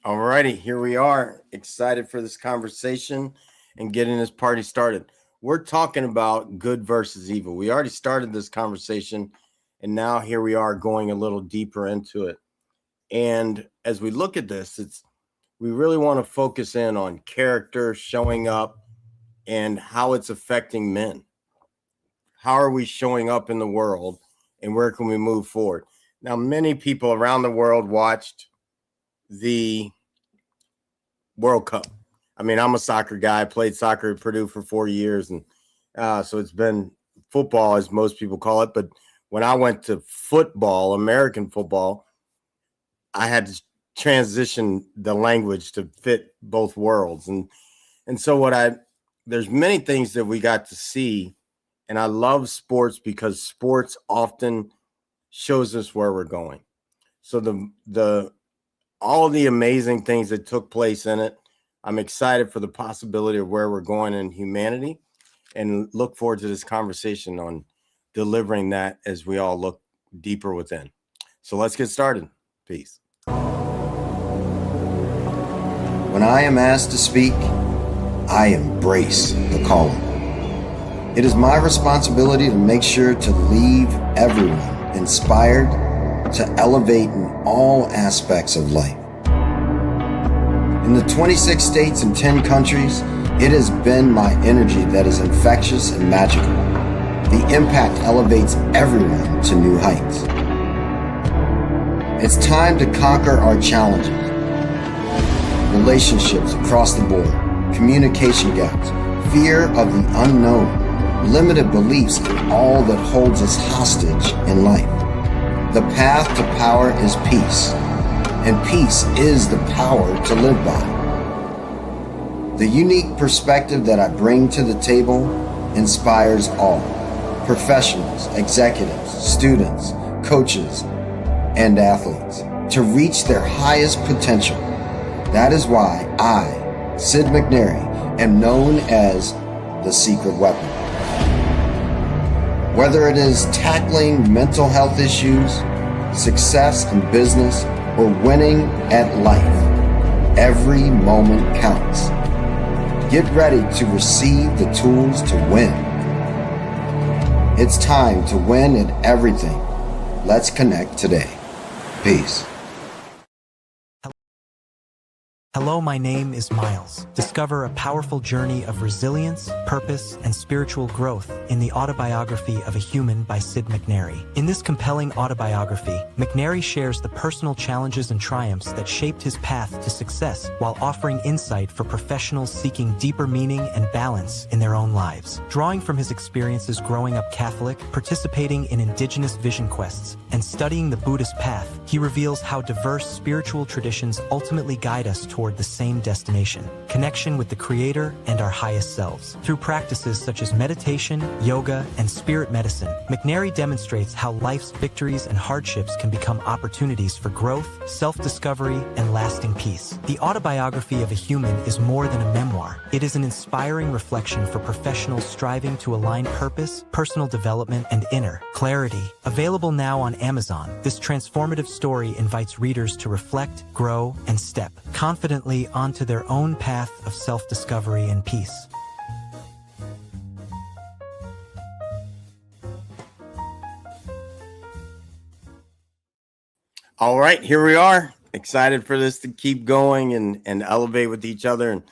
All righty, here we are. Excited for this conversation and getting this party started. We're talking about good versus evil. We already started this conversation, and now here we are going a little deeper into it. And as we look at this, we really want to focus in on character, showing up, and how it's affecting men. How are we showing up in the world, and where can we move forward? Now, many people around the world watched the World Cup. I mean, I'm a soccer guy. I played soccer at Purdue for 4 years, and so it's been football, as most people call it. But when I went to football, American football, I had to transition the language to fit both worlds. And so there's many things that we got to see, and I love sports because sports often shows us where we're going. So all the amazing things that took place in it, I'm excited for the possibility of where we're going in humanity, and look forward to this conversation on delivering that as we all look deeper within. So let's get started. Peace. When I am asked to speak, I embrace the calling. It is my responsibility to make sure to leave everyone inspired to elevate in all aspects of life. In the 26 states and 10 countries, it has been my energy that is infectious and magical. The impact elevates everyone to new heights. It's time to conquer our challenges. Relationships across the board, communication gaps, fear of the unknown, limited beliefs, and all that holds us hostage in life. The path to power is peace, and peace is the power to live by. The unique perspective that I bring to the table inspires all, professionals, executives, students, coaches, and athletes, to reach their highest potential. That is why I, Sid McNairy, am known as the secret weapon. Whether it is tackling mental health issues, success in business, or winning at life, every moment counts. Get ready to receive the tools to win. It's time to win at everything. Let's connect today. Peace. Hello, my name is Miles. Discover a powerful journey of resilience, purpose, and spiritual growth in the autobiography of a human by Sid McNairy. In this compelling autobiography, McNairy shares the personal challenges and triumphs that shaped his path to success while offering insight for professionals seeking deeper meaning and balance in their own lives. Drawing from his experiences growing up Catholic, participating in indigenous vision quests, and studying the Buddhist path, he reveals how diverse spiritual traditions ultimately guide us toward the same destination: connection with the Creator and our highest selves. Through practices such as meditation, yoga, and spirit medicine, McNairy demonstrates how life's victories and hardships can become opportunities for growth, self-discovery, and lasting peace. The autobiography of a human is more than a memoir. It is an inspiring reflection for professionals striving to align purpose, personal development, and inner clarity. Available now on Amazon, this transformative story invites readers to reflect, grow, and step confidently onto their own path of self-discovery and peace. All right, here we are. Excited for this to keep going and elevate with each other. And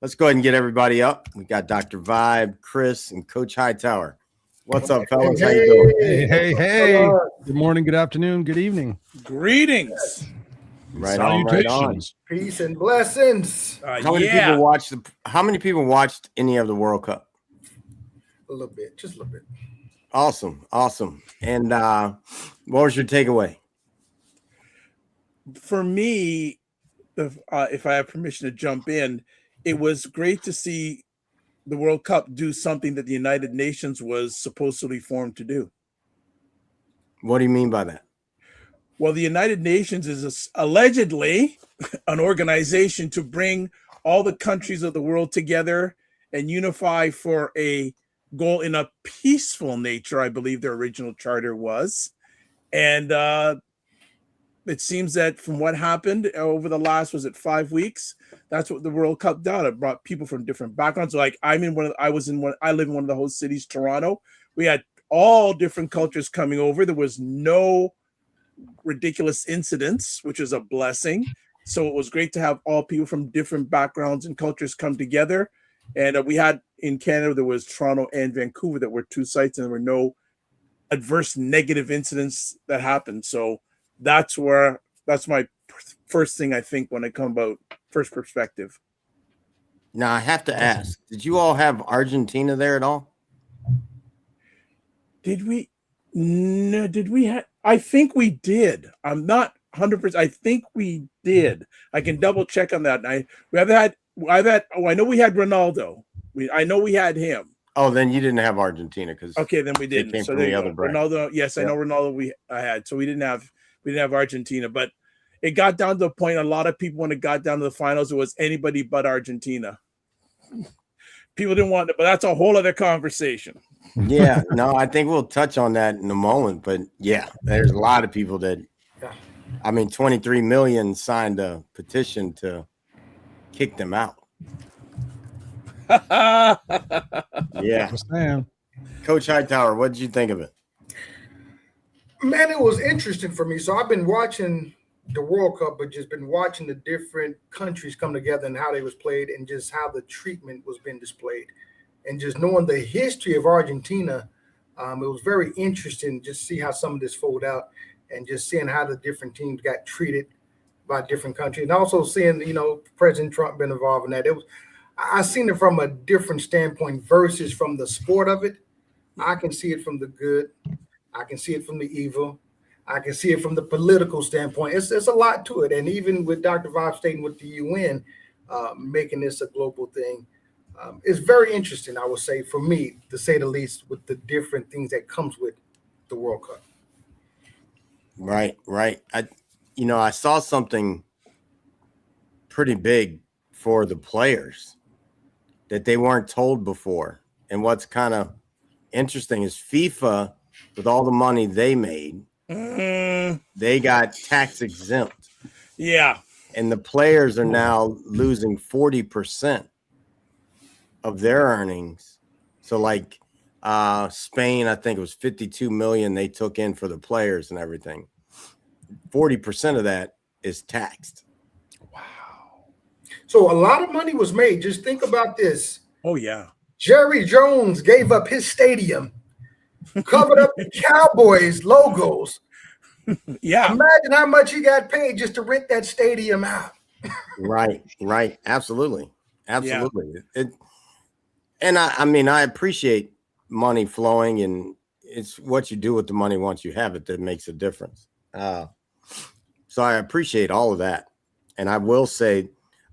let's go ahead and get everybody up. We got Dr. Vibe, Chris, and Coach Hightower. What's up, fellas? How you doing? Hey. Good morning, good afternoon, good evening. Greetings. Right on, right on. Peace and blessings. How many people watched any of the World Cup? A little bit, just a little bit. Awesome. And what was your takeaway? For me, if I have permission to jump in, it was great to see the World Cup do something that the United Nations was supposedly formed to do. What do you mean by that? Well, the United Nations is allegedly an organization to bring all the countries of the world together and unify for a goal in a peaceful nature, I believe their original charter was. And it seems that from what happened over the last, was it 5 weeks? That's what the World Cup done. It brought people from different backgrounds. Like I live in one of the host cities, Toronto. We had all different cultures coming over. There was no ridiculous incidents, which is a blessing. So it was great to have all people from different backgrounds and cultures come together. And we had in Canada, there was Toronto and Vancouver that were 2 sites, and there were no adverse negative incidents that happened. So that's my first thing I think when it comes about first perspective. Now I have to ask, did you all have Argentina there at all? Did we? No, did we have? I think we did. I'm not 100%. I think we did. I can double check on that. I know we had Ronaldo. I know we had him. Oh, then you didn't have Argentina because okay, then we didn't. Came so from the other bracket. Ronaldo, yes, I know Ronaldo. I had, so we didn't have Argentina, but it got down to the point. A lot of people, when it got down to the finals, it was anybody but Argentina. People didn't want it, but that's a whole other conversation. Yeah, no, I think we'll touch on that in a moment. But yeah, there's a lot of people that, I mean, 23 million signed a petition to kick them out. Yeah. Coach Hightower, what did you think of it? Man, it was interesting for me. So I've been watching the World Cup, but just been watching the different countries come together and how they was played and just how the treatment was being displayed. And just knowing the history of Argentina, it was very interesting just see how some of this folded out and just seeing how the different teams got treated by different countries. And also seeing, President Trump been involved in that. I seen it from a different standpoint versus from the sport of it. I can see it from the good. I can see it from the evil. I can see it from the political standpoint. It's a lot to it. And even with Dr. Bob stating with the UN, making this a global thing, it's very interesting, I would say, for me, to say the least, with the different things that comes with the World Cup. Right. I saw something pretty big for the players that they weren't told before. And what's kind of interesting is FIFA, with all the money they made, they got tax exempt. Yeah. And the players are now losing 40% of their earnings. So like Spain, I think it was 52 million they took in for the players and everything. 40% of that is taxed. Wow. So a lot of money was made. Just think about this. Oh, yeah. Jerry Jones gave up his stadium, covered up the Cowboys logos. Yeah. Imagine how much he got paid just to rent that stadium out. Right. Absolutely. Yeah. I appreciate money flowing, and it's what you do with the money once you have it that makes a difference. So I appreciate all of that. And I will say,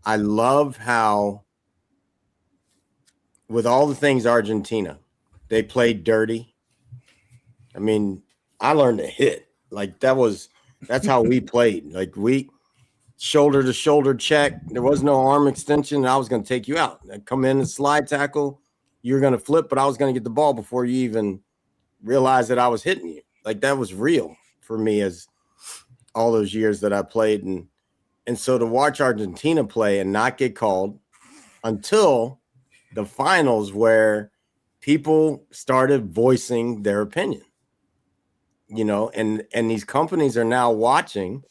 I love how, with all the things Argentina, they played dirty. I mean, I learned to hit. Like that's how we played. Like we shoulder to shoulder check. There was no arm extension. I was going to take you out. I'd come in and slide tackle. You're going to flip, but I was going to get the ball before you even realized that I was hitting you. Like that was real for me as all those years that I played. And so to watch Argentina play and not get called until the finals, where people started voicing their opinion, and these companies are now watching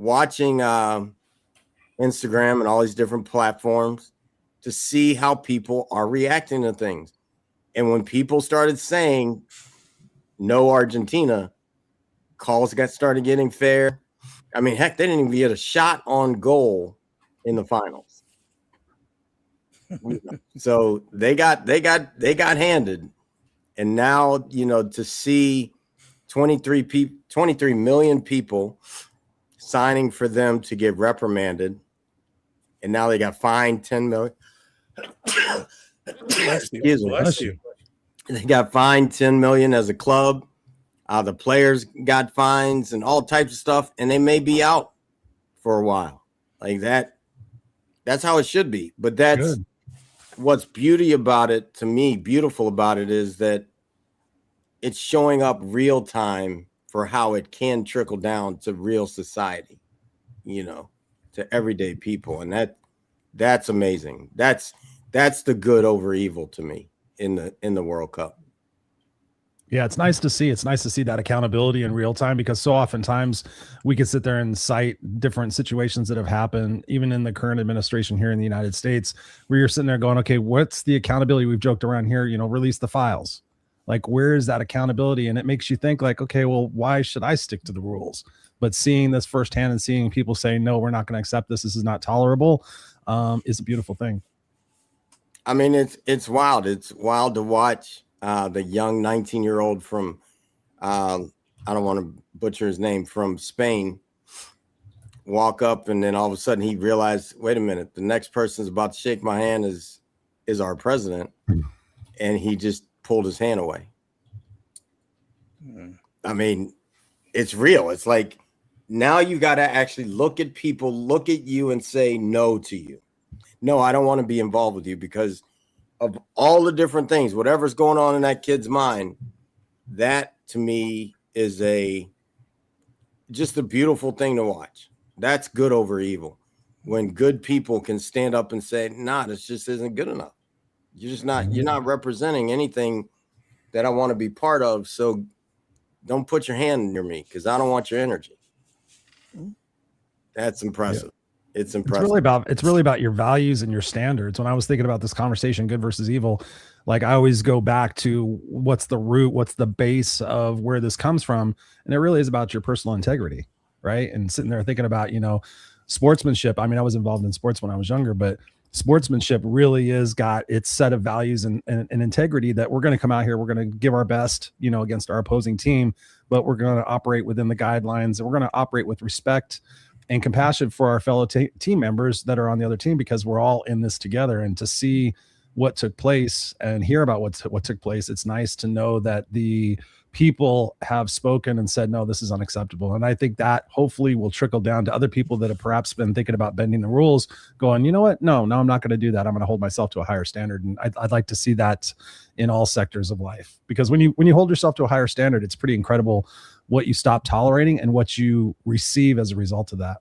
Instagram and all these different platforms to see how people are reacting to things. And when people started saying no Argentina, calls started getting fair. I mean, heck, they didn't even get a shot on goal in the finals. So they got handed. And now, to see 23 million people signing for them to get reprimanded, and now they got fined 10 million. Bless you. They got fined 10 million as a club. The players got fines and all types of stuff, and they may be out for a while. Like that. That's how it should be. But that's good. What's beautiful about it is that it's showing up real time for how it can trickle down to real society, to everyday people. And that's amazing. That's the good over evil to me in the World Cup. Yeah, it's nice to see. It's nice to see that accountability in real time, because so oftentimes we can sit there and cite different situations that have happened, even in the current administration here in the United States, where you're sitting there going, okay, what's the accountability? We've joked around here, release the files. Like, where is that accountability? And it makes you think like, okay, well, why should I stick to the rules? But seeing this firsthand and seeing people say, no, we're not going to accept this. This is not tolerable, is a beautiful thing. I mean, it's wild. It's wild to watch the young 19-year-old from, I don't want to butcher his name, from Spain, walk up, and then all of a sudden he realized, wait a minute, the next person's about to shake my hand is our president, and he just pulled his hand away. I mean, it's real. It's like, now you got to actually look at people, look at you, and say no to you. No, I don't want to be involved with you because of all the different things, whatever's going on in that kid's mind. That to me is just a beautiful thing to watch. That's good over evil. When good people can stand up and say, nah, this just isn't good enough. You're not representing anything that I want to be part of. So don't put your hand near me because I don't want your energy. That's impressive. Yeah. It's impressive. It's really about your values and your standards. When I was thinking about this conversation, good versus evil, like I always go back to what's the root, what's the base of where this comes from. And it really is about your personal integrity, right? And sitting there thinking about, sportsmanship. I mean, I was involved in sports when I was younger, but sportsmanship really is got its set of values and integrity that we're going to come out here. We're going to give our best, against our opposing team, but we're going to operate within the guidelines, and we're going to operate with respect and compassion for our fellow team members that are on the other team, because we're all in this together. And to see what took place and hear about what took place, it's nice to know that the people have spoken and said, no, this is unacceptable. And I think that hopefully will trickle down to other people that have perhaps been thinking about bending the rules, going, you know what? No, I'm not going to do that. I'm going to hold myself to a higher standard. And I'd like to see that in all sectors of life, because when you hold yourself to a higher standard, it's pretty incredible what you stop tolerating and what you receive as a result of that.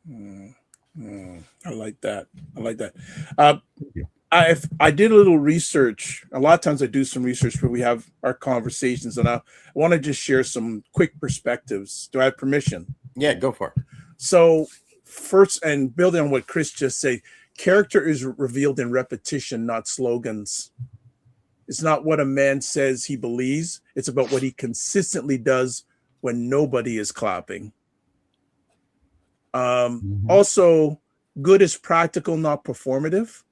I like that. I did a little research. A lot of times I do some research where we have our conversations, and I want to just share some quick perspectives. Do I have permission? Yeah, go for it. So first, and building on what Chris just said, character is revealed in repetition, not slogans. It's not what a man says he believes. It's about what he consistently does when nobody is clapping. Also, good is practical, not performative.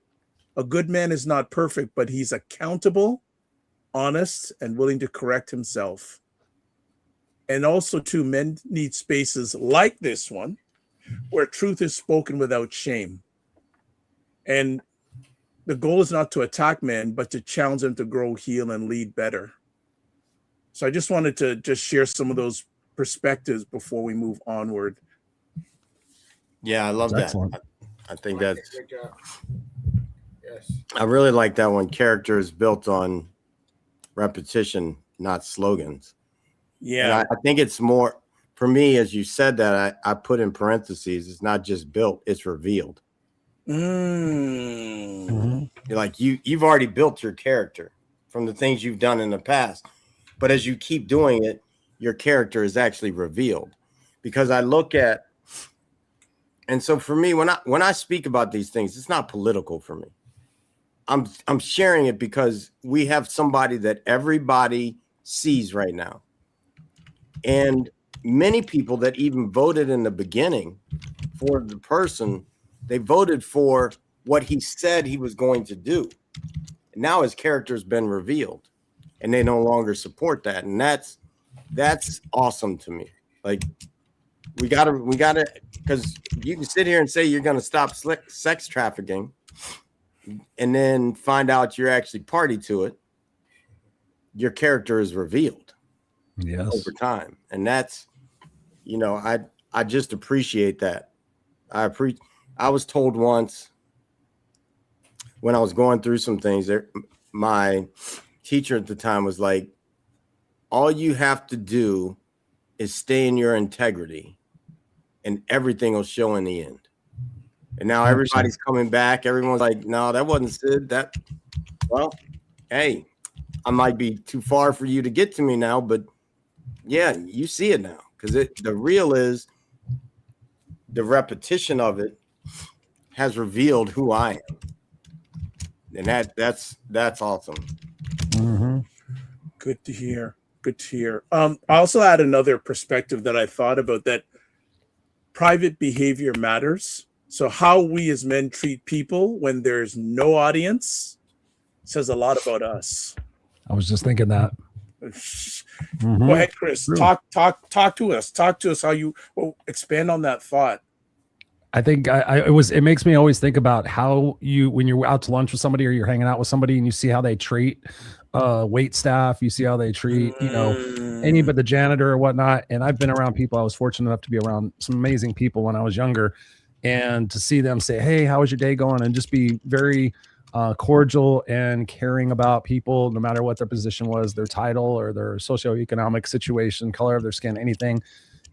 A good man is not perfect, but he's accountable, honest, and willing to correct himself. And also, too, men need spaces like this one where truth is spoken without shame. And the goal is not to attack men, but to challenge them to grow, heal, and lead better. So I just wanted to just share some of those perspectives before we move onward. Yeah, I love that. Excellent. I think that's great job. Yes. I really like that one. Character is built on repetition, not slogans. Yeah. And I think it's more, for me, as you said that, I put in parentheses, it's not just built, it's revealed. You're like, you've already built your character from the things you've done in the past. But as you keep doing it, your character is actually revealed. Because I look at, and so for me, when I speak about these things, it's not political for me. I'm sharing it because we have somebody that everybody sees right now. And many people that even voted in the beginning for the person, they voted for what he said he was going to do. Now his character's been revealed and they no longer support that. And that's awesome to me. Like, we gotta, because you can sit here and say you're going to stop sex trafficking and then find out you're actually party to it. Your character is revealed over time. And that's, I just appreciate that. I was told once when I was going through some things, my teacher at the time was like, all you have to do is stay in your integrity, and everything will show in the end. And now everybody's coming back. Everyone's like, no, that wasn't Sid. Well, hey, I might be too far for you to get to me now, but yeah, you see it now. Because the real is the repetition of it has revealed who I am. And that's awesome. Mm-hmm. Good to hear. Good to hear. I also had another perspective that I thought about, that private behavior matters. So how we as men treat people when there's no audience says a lot about us. I was just thinking that. Go ahead, Chris. True. Talk to us. Talk to us how you expand on that thought. I think it makes me always think about how when you're out to lunch with somebody or you're hanging out with somebody and you see how they treat wait staff, you see how they treat, any but the janitor or whatnot. And I've been around people. I was fortunate enough to be around some amazing people when I was younger, and to see them say, hey, how was your day going? And just be very cordial and caring about people, no matter what their position was, their title or their socioeconomic situation, color of their skin, anything.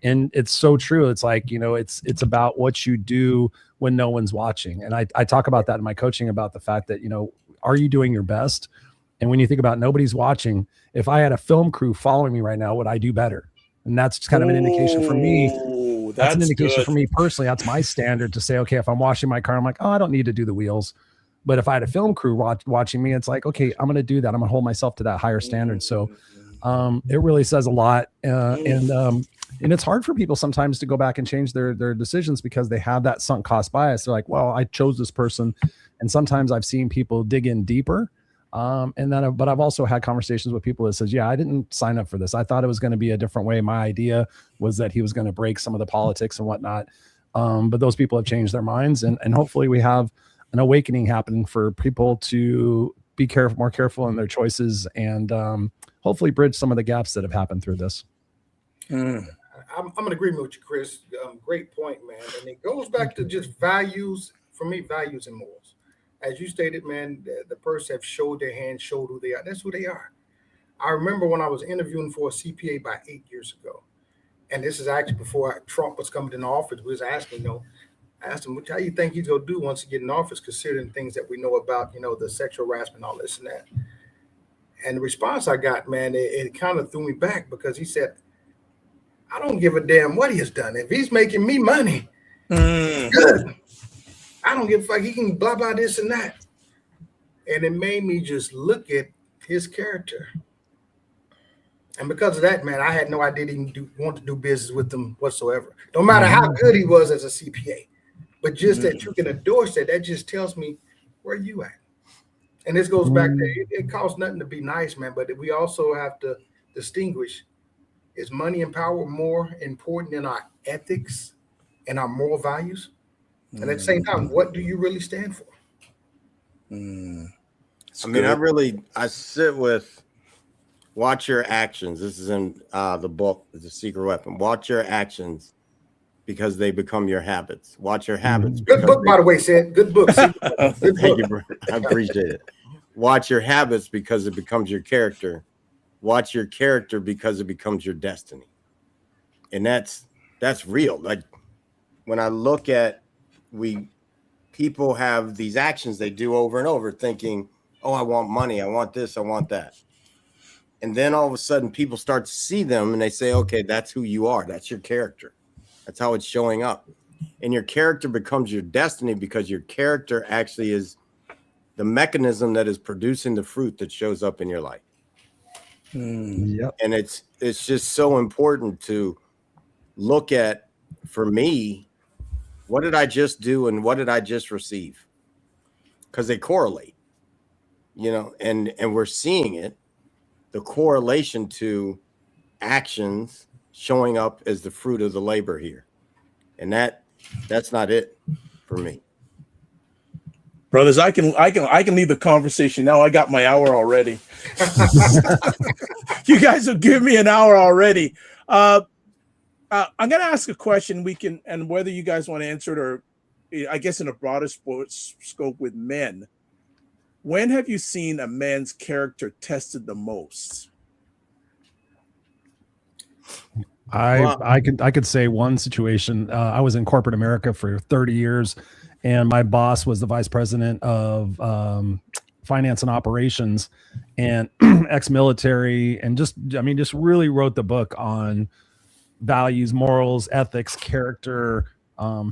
And it's so true. It's like, it's about what you do when no one's watching. And I talk about that in my coaching, about the fact that, are you doing your best? And when you think about nobody's watching, if I had a film crew following me right now, would I do better? And that's kind of an indication for me. That's an indication good. For me personally. That's my standard to say, okay, if I'm washing my car, I'm like, oh, I don't need to do the wheels. But if I had a film crew watching me, it's like, okay, I'm going to do that. I'm going to hold myself to that higher standard. So it really says a lot. And it's hard for people sometimes to go back and change their decisions because they have that sunk cost bias. They're like, well, I chose this person. And sometimes I've seen people dig in deeper. But I've also had conversations with people that says, yeah, I didn't sign up for this. I thought it was going to be a different way. My idea was that he was going to break some of the politics and whatnot. But those people have changed their minds, and hopefully we have an awakening happening for people to be more careful in their choices, and hopefully bridge some of the gaps that have happened through this. I'm in agreement with you, Chris. Great point, man. And it goes back to just values, for me, values and morals. As you stated, man, the person have showed their hand, showed who they are. That's who they are. I remember when I was interviewing for a CPA about 8 years ago, and this is actually before Trump was coming into office. We was asking, I asked him, how you think he's going to do once he get in office, considering things that we know about, the sexual harassment, all this and that. And the response I got, man, it kind of threw me back, because he said, I don't give a damn what he has done. If he's making me money, good. I don't give a fuck. He can blah, blah, this and that. And it made me just look at his character. And because of that, man, I had no idea he want to do business with them whatsoever. No matter how good he was as a CPA. But just that you can endorse that just tells me where you at. And this goes back to, it costs nothing to be nice, man. But we also have to distinguish, is money and power more important than our ethics and our moral values? And at the same time, what do you really stand for? I sit with watch your actions. This is in the book, The Secret Weapon. Watch your actions because they become your habits. Watch your habits. Good book, by the way, Sid. Good book. Good book. Thank you, bro. I appreciate it. Watch your habits because it becomes your character. Watch your character because it becomes your destiny. And that's real. Like, when I look at, people have these actions they do over and over, thinking, oh, I want money, I want this, I want that. And then all of a sudden people start to see them and they say, okay, that's who you are. That's your character. That's how it's showing up. And your character becomes your destiny, because your character actually is the mechanism that is producing the fruit that shows up in your life. Yep. And it's just so important to look at, for me, what did I just do and what did I just receive? Because they correlate, and we're seeing it, the correlation to actions showing up as the fruit of the labor here. And that's not it for me. Brothers, I can leave the conversation now. I got my hour already. You guys have given me an hour already. I'm going to ask a question, and whether you guys want to answer it, or I guess in a broader sports scope with men. When have you seen a man's character tested the most? I could say one situation. I was in corporate America for 30 years, and my boss was the vice president of finance and operations, and ex-military, and just really wrote the book on values, morals, ethics, character,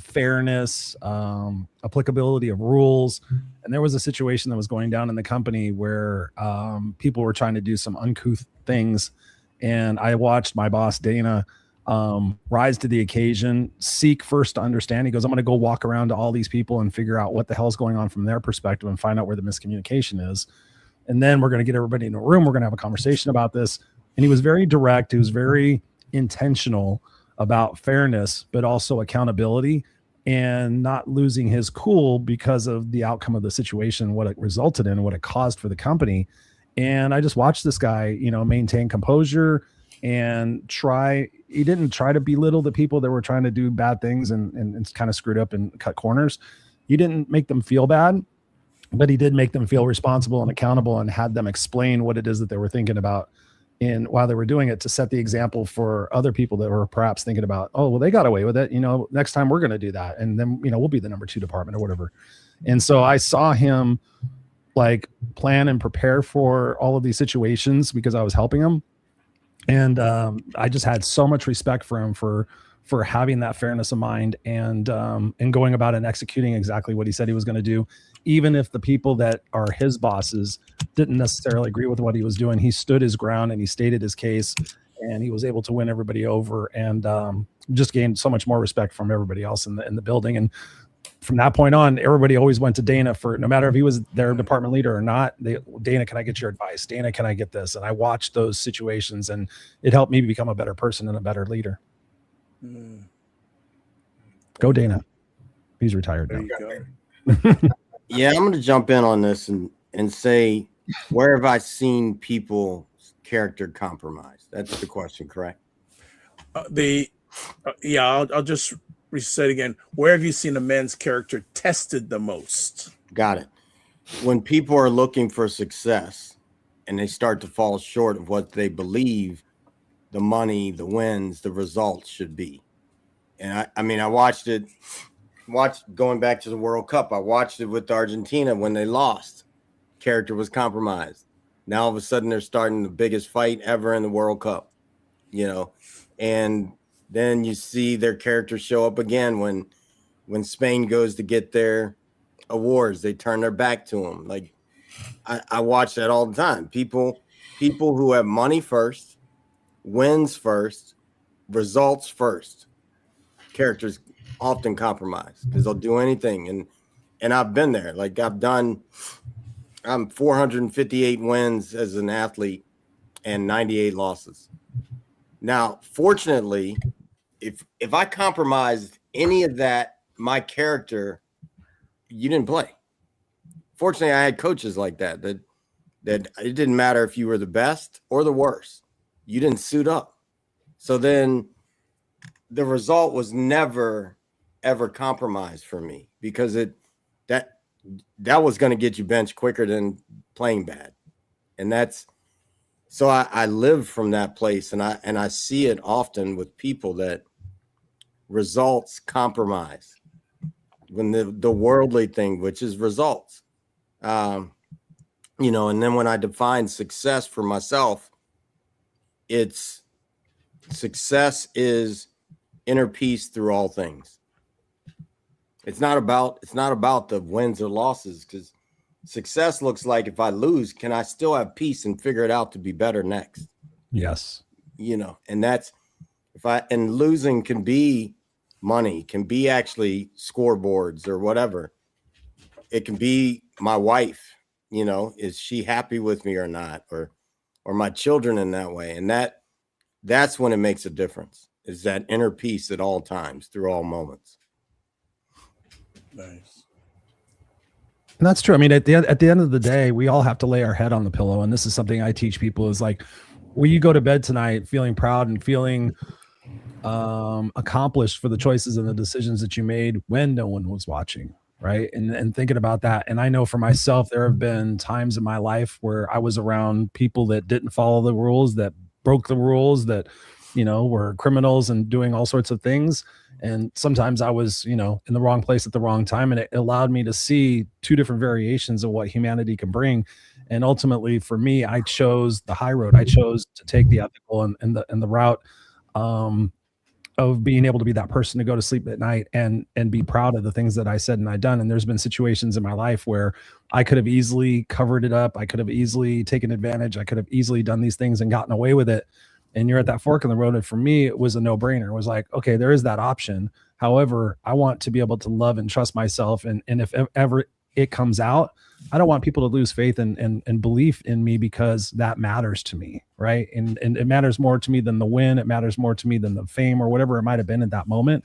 fairness, applicability of rules. And there was a situation that was going down in the company where people were trying to do some uncouth things. And I watched my boss, Dana, rise to the occasion, seek first to understand. He goes, I'm going to go walk around to all these people and figure out what the hell's going on from their perspective and find out where the miscommunication is. And then we're going to get everybody in a room. We're going to have a conversation about this. And he was very direct. He was very intentional about fairness, but also accountability, and not losing his cool because of the outcome of the situation, what it resulted in, what it caused for the company. And I just watched this guy, maintain composure and he didn't try to belittle the people that were trying to do bad things and kind of screwed up and cut corners. He didn't make them feel bad, but he did make them feel responsible and accountable, and had them explain what it is that they were thinking about while they were doing it, to set the example for other people that were perhaps thinking about, oh, well, they got away with it. Next time we're going to do that. And then, we'll be the number 2 department or whatever. And so I saw him like plan and prepare for all of these situations because I was helping him. And I just had so much respect for him for having that fairness of mind and going about and executing exactly what he said he was going to do. Even if the people that are his bosses didn't necessarily agree with what he was doing, he stood his ground and he stated his case, and he was able to win everybody over, and just gained so much more respect from everybody else in the building. And from that point on, everybody always went to Dana for, no matter if he was their department leader or not. Dana, can I get your advice? Dana, can I get this? And I watched those situations, and it helped me become a better person and a better leader. Go Dana. He's retired now. Yeah, I'm going to jump in on this and say, where have I seen people's character compromised? That's the question, correct? I'll just say it again. Where have you seen a man's character tested the most? Got it. When people are looking for success and they start to fall short of what they believe the money, the wins, the results should be. And I watched going back to the World Cup. I watched it with Argentina when they lost. Character was compromised. Now all of a sudden they're starting the biggest fight ever in the World Cup, and then you see their character show up again when Spain goes to get their awards. They turn their back to them. Like I watch that all the time. People who have money first, wins first, results first, characters often compromised because they'll do anything. And I've been there. Like I'm 458 wins as an athlete and 98 losses. Now, fortunately, if I compromised any of that, my character, you didn't play. Fortunately, I had coaches like that it didn't matter if you were the best or the worst. You didn't suit up. So then the result was never, ever compromised for me because that was going to get you benched quicker than playing bad. And so I live from that place, and I see it often with people that results compromise when the worldly thing, which is results, and then when I define success for myself, it's success is inner peace through all things. It's not about the wins or losses, because success looks like, if I lose, can I still have peace and figure it out to be better next? Yes. And that's and losing can be money, can be actually scoreboards or whatever. It can be my wife, is she happy with me or not? Or my children in that way. And that's when it makes a difference, is that inner peace at all times through all moments. Nice. And that's true. I mean, at the end of the day, we all have to lay our head on the pillow. And this is something I teach people, is like, will you go to bed tonight feeling proud and feeling accomplished for the choices and the decisions that you made when no one was watching, right? And thinking about that. And I know for myself, there have been times in my life where I was around people that didn't follow the rules, that broke the rules, that were criminals and doing all sorts of things. And sometimes I was, in the wrong place at the wrong time. And it allowed me to see two different variations of what humanity can bring. And ultimately for me, I chose the high road. I chose to take the ethical and the route, of being able to be that person to go to sleep at night and be proud of the things that I said and I done. And there's been situations in my life where I could have easily covered it up. I could have easily taken advantage. I could have easily done these things and gotten away with it. And you're at that fork in the road. And for me, it was a no-brainer. It was like, okay, there is that option. However, I want to be able to love and trust myself. And if ever it comes out, I don't want people to lose faith and belief in me, because that matters to me. Right. And it matters more to me than the win. It matters more to me than the fame or whatever it might've been at that moment.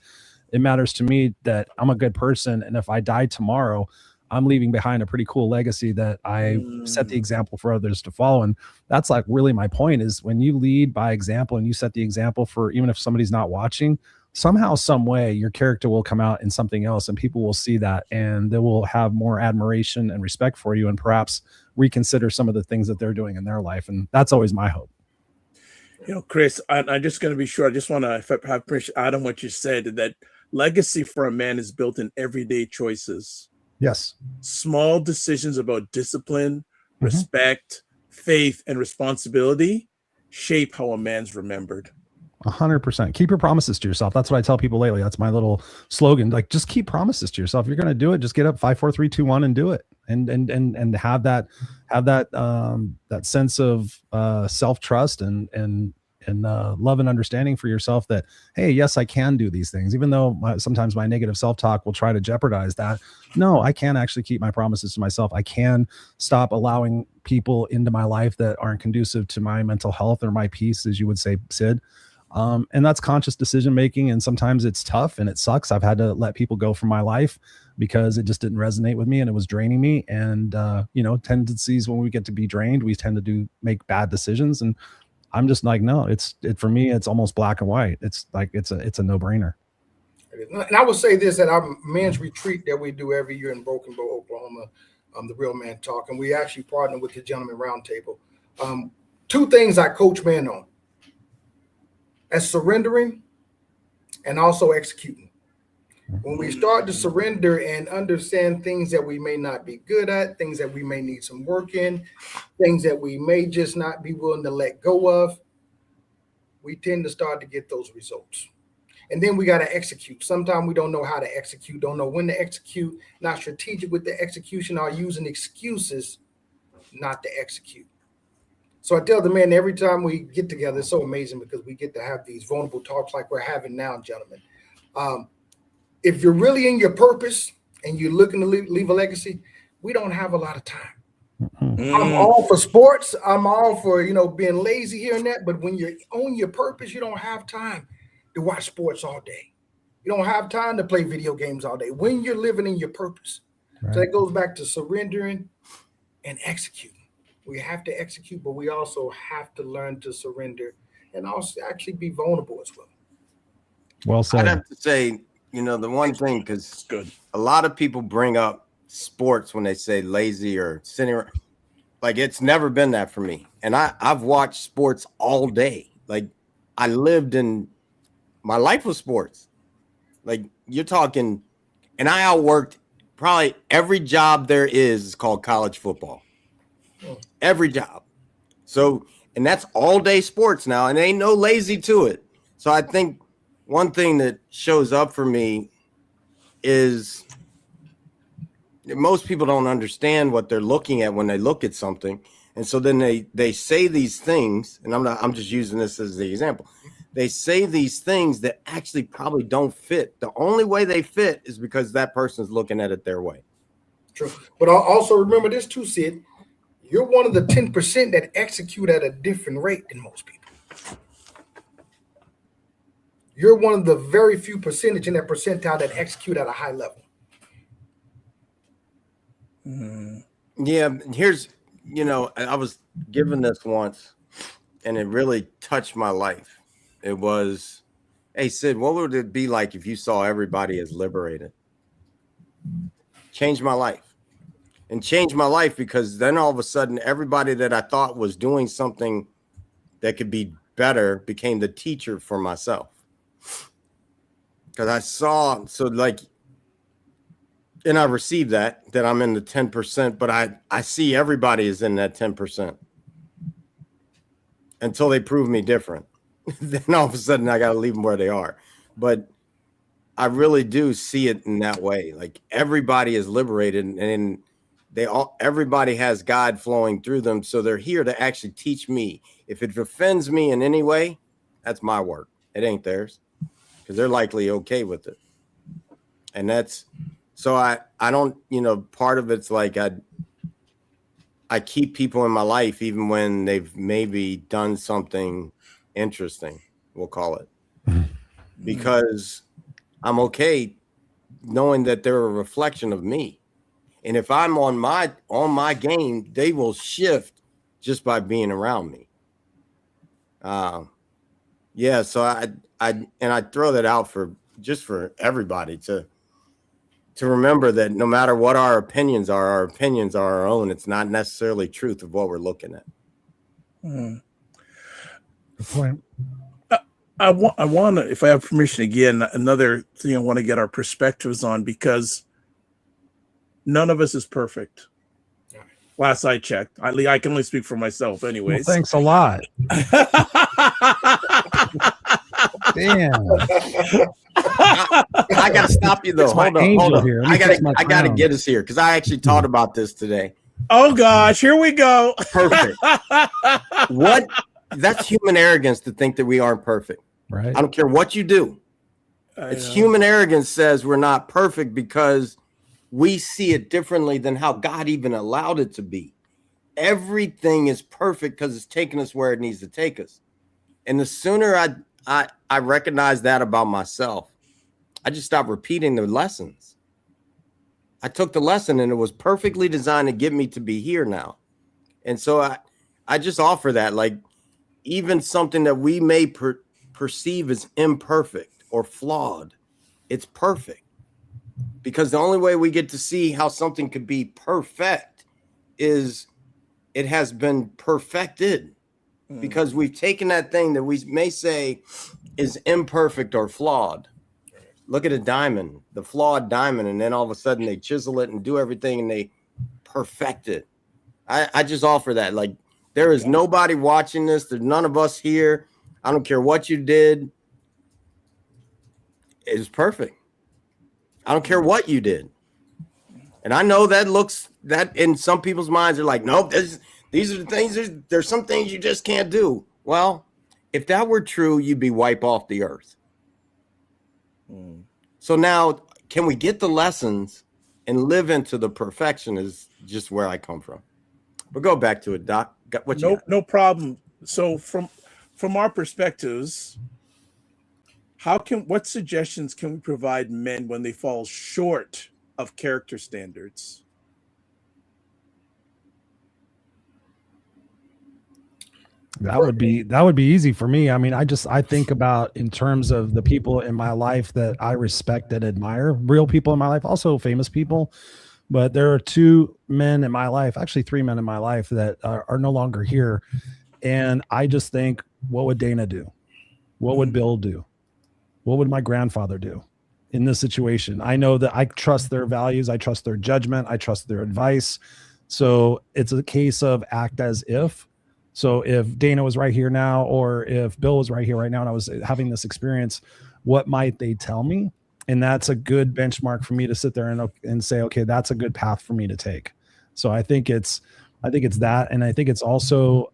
It matters to me that I'm a good person. And if I die tomorrow, I'm leaving behind a pretty cool legacy that I set the example for others to follow. And that's like really my point, is when you lead by example and you set the example for, even if somebody's not watching, somehow, some way, your character will come out in something else, and people will see that, and they will have more admiration and respect for you, and perhaps reconsider some of the things that they're doing in their life. And that's always my hope. Chris, I'm just going to be sure. I just want to, if I have permission, add on what you said, that legacy for a man is built in everyday choices. Yes. Small decisions about discipline, respect, faith, and responsibility shape how a man's remembered. 100%. Keep your promises to yourself. That's what I tell people lately. That's my little slogan. Like, just keep promises to yourself. You're going to do it. Just get up 5, 4, 3, 2, 1 and do it. And have that sense of self-trust and love and understanding for yourself that, hey, yes, I can do these things, even though sometimes my negative self-talk will try to jeopardize that. No, I can actually keep my promises to myself. I can stop allowing people into my life that aren't conducive to my mental health or my peace, as you would say, Sid. And that's conscious decision making. And sometimes it's tough and it sucks. I've had to let people go from my life because it just didn't resonate with me and it was draining me. And, tendencies when we get to be drained, we tend to make bad decisions. And I'm just like, no, for me, it's almost black and white. It's like, it's a no brainer. And I would say this, at our men's retreat that we do every year in Broken Bow, Oklahoma, the Real Man Talk, and we actually partner with the Gentleman Roundtable. Two things I coach men on: as surrendering and also executing. When we start to surrender and understand things that we may not be good at, things that we may need some work in, things that we may just not be willing to let go of, we tend to start to get those results. And then we got to execute. Sometimes we don't know how to execute, don't know when to execute, not strategic with the execution, or using excuses not to execute. So I tell the men every time we get together, it's so amazing because we get to have these vulnerable talks like we're having now, gentlemen. If you're really in your purpose and you're looking to leave a legacy, we don't have a lot of time. I'm all for sports. I'm all for, being lazy here and that. But when you're on your purpose, you don't have time to watch sports all day. You don't have time to play video games all day when you're living in your purpose. Right. So that goes back to surrendering and executing. We have to execute, but we also have to learn to surrender and also actually be vulnerable as well. Well said. I'd have to say, the one thing, because a lot of people bring up sports when they say lazy or sitting around. Like, it's never been that for me. And I've watched sports all day. Like, I lived in my life was sports. Like, you're talking, and I outworked probably every job there is called college football. Every job. So, and that's all day sports now, and ain't no lazy to it. So I think one thing that shows up for me is most people don't understand what they're looking at when they look at something. And so then they say these things, and I'm just using this as the example. They say these things that actually probably don't fit. The only way they fit is because that person's looking at it their way. True. But also remember this too, Sid. You're one of the 10% that execute at a different rate than most people. You're one of the very few percentage in that percentile that execute at a high level. Yeah, here's, I was given this once, and it really touched my life. It was, hey, Sid, what would it be like if you saw everybody as liberated? Changed my life. And changed my life because then all of a sudden, everybody that I thought was doing something that could be better, became the teacher for myself. Because I saw, so like, and I received that I'm in the 10%, but I see everybody is in that 10% until they prove me different. Then all of a sudden I got to leave them where they are. But I really do see it in that way. Like everybody is liberated, and everybody has God flowing through them. So they're here to actually teach me. If it offends me in any way, that's my work. It ain't theirs, because they're likely okay with it. And that's, so I don't, part of it's like I keep people in my life even when they've maybe done something interesting, we'll call it, because I'm okay knowing that they're a reflection of me. And if I'm on my game, they will shift just by being around me. Yeah. So I throw that out for everybody to remember that no matter what our opinions are our own. It's not necessarily truth of what we're looking at. Mm. Good point. I want to, if I have permission again, another thing I want to get our perspectives on, because none of us is perfect. Last I checked, I can only speak for myself, Well, anyways. thanks a lot. Damn. I got to stop you though. It's my Hold angel on. here. Let me I fix my got to crown. get us here, because I actually taught about this today. Oh gosh, here we go. Perfect. What? That's human arrogance to think that we aren't perfect. Right. I don't care what you do. It's human arrogance says we're not perfect because we see it differently than how God even allowed it to be. Everything is perfect because it's taking us where it needs to take us. And the sooner I recognize that about myself, I just stopped repeating the lessons. I took the lesson and it was perfectly designed to get me to be here now. And so I just offer that, like, even something that we may perceive as imperfect or flawed, it's perfect. Because the only way we get to see how something could be perfect is it has been perfected. Because we've taken that thing that we may say is imperfect or flawed. Look at a diamond, the flawed diamond, and then all of a sudden they chisel it and do everything and they perfect it. I just offer that. Like, there is nobody watching this. There's none of us here. I don't care what you did. It's perfect. I don't care what you did. And I know that looks, that in some people's minds, they're like, nope, these are the things, there's some things you just can't do. Well, if that were true, you'd be wiped off the earth. So now, can we get the lessons and live into the perfection is just where I come from. But go back to it, Doc. No problem. So from our perspectives, what suggestions can we provide men when they fall short of character standards? That would be easy for me. I mean, I think about in terms of the people in my life that I respect and admire, real people in my life, also famous people. But there are two men in my life, actually three men in my life that are no longer here. And I just think, what would Dana do? What would Bill do? What would my grandfather do in this situation? I know that I trust their values. I trust their judgment. I trust their advice. So it's a case of act as if. So if Dana was right here now, or if Bill was right here right now, and I was having this experience, what might they tell me? And that's a good benchmark for me to sit there and say, okay, that's a good path for me to take. So I think it's that. And I think it's also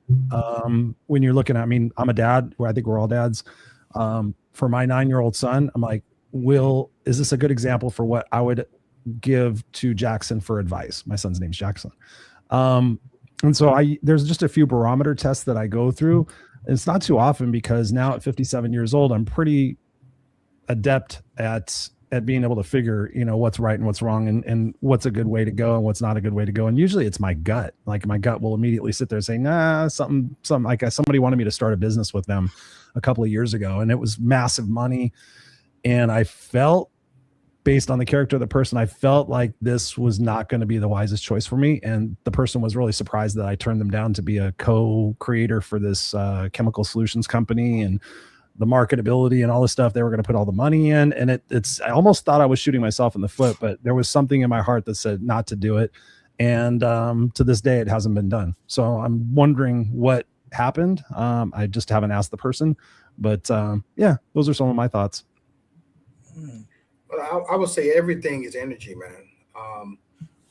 when you're looking at, I mean, I'm a dad, where I think we're all dads. For my 9-year-old son, I'm like, is this a good example for what I would give to Jackson for advice? My son's name's Jackson. And so there's just a few barometer tests that I go through. It's not too often, because now at 57 years old, I'm pretty adept at being able to figure, what's right and what's wrong, and what's a good way to go and what's not a good way to go. And usually it's my gut. Like, my gut will immediately sit there saying, something like somebody wanted me to start a business with them a couple of years ago, and it was massive money. And I felt based on the character of the person, I felt like this was not going to be the wisest choice for me. And the person was really surprised that I turned them down to be a co-creator for this chemical solutions company, and the marketability and all this stuff they were going to put all the money in. And I almost thought I was shooting myself in the foot, but there was something in my heart that said not to do it. And to this day, it hasn't been done. So I'm wondering what happened. I just haven't asked the person, but yeah, those are some of my thoughts. Well, I would say everything is energy, man.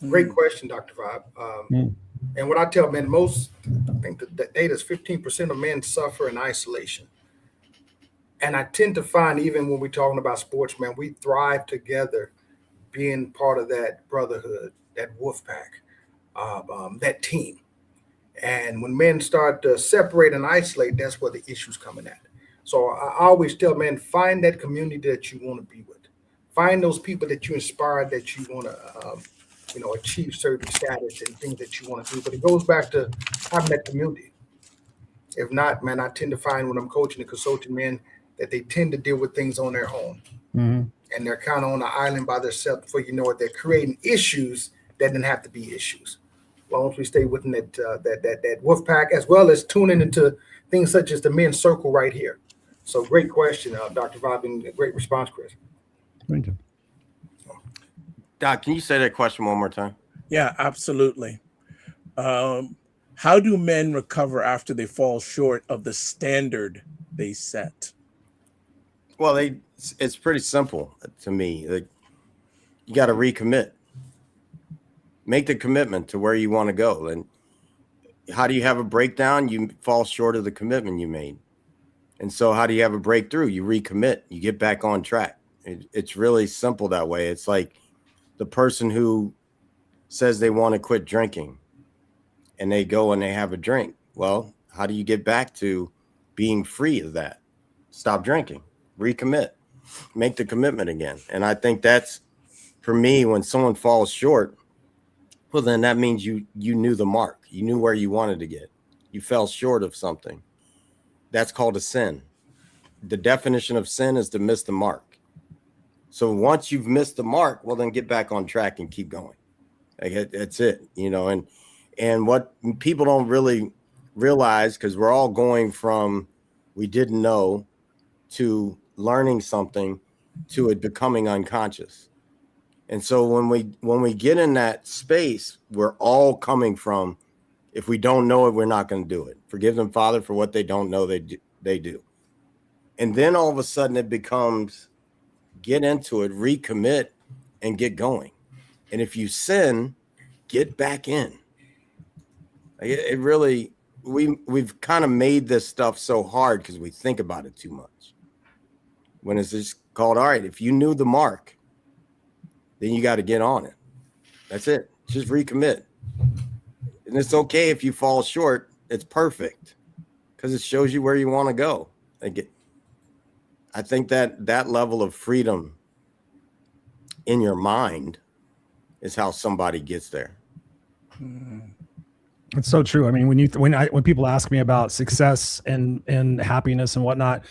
Great question, Dr. Vibe. And what I tell men, I think the data is 15% of men suffer in isolation. And I tend to find, even when we're talking about sports, man, we thrive together, being part of that brotherhood, that wolf pack, that team. And when men start to separate and isolate, that's where the issue's coming at. So I always tell men, find that community that you want to be with. Find those people that you inspire, that you want to, achieve certain status and things that you want to do. But it goes back to having that community. If not, man, I tend to find when I'm coaching and consulting men that they tend to deal with things on their own. Mm-hmm. And they're kind of on an island by themselves before you know it. They're creating issues that didn't have to be issues. As long as we stay within that wolf pack, as well as tuning into things such as the men's circle right here. So great question, Dr. Vibe, and great response, Chris. Thank you. Doc, can you say that question one more time? Yeah, absolutely. How do men recover after they fall short of the standard they set? Well, it's pretty simple to me. You got to recommit. Make the commitment to where you want to go. And how do you have a breakdown? You fall short of the commitment you made. And so how do you have a breakthrough? You recommit. You get back on track. It's really simple that way. It's like the person who says they want to quit drinking and they go and they have a drink. Well, how do you get back to being free of that? Stop drinking, recommit, make the commitment again. And I think that's, for me, when someone falls short, well, then that means you knew the mark. You knew where you wanted to get. You fell short of something. That's called a sin. The definition of sin is to miss the mark. So once you've missed the mark, well, then get back on track and keep going. That's it, and what people don't really realize, because we're all going from we didn't know to learning something to it becoming unconscious. And so when we get in that space, we're all coming from, if we don't know it, we're not going to do it. Forgive them, Father, for what they don't know they do. And then all of a sudden it becomes, get into it, recommit, and get going. And if you sin, get back in. It really, we've kind of made this stuff so hard because we think about it too much. When it's just called, all right, if you knew the mark, then you got to get on it. That's it. Just recommit. And it's okay if you fall short. It's perfect because it shows you where you want to go. I think that level of freedom in your mind is how somebody gets there. It's so true. I mean, when people ask me about success and happiness and whatnot,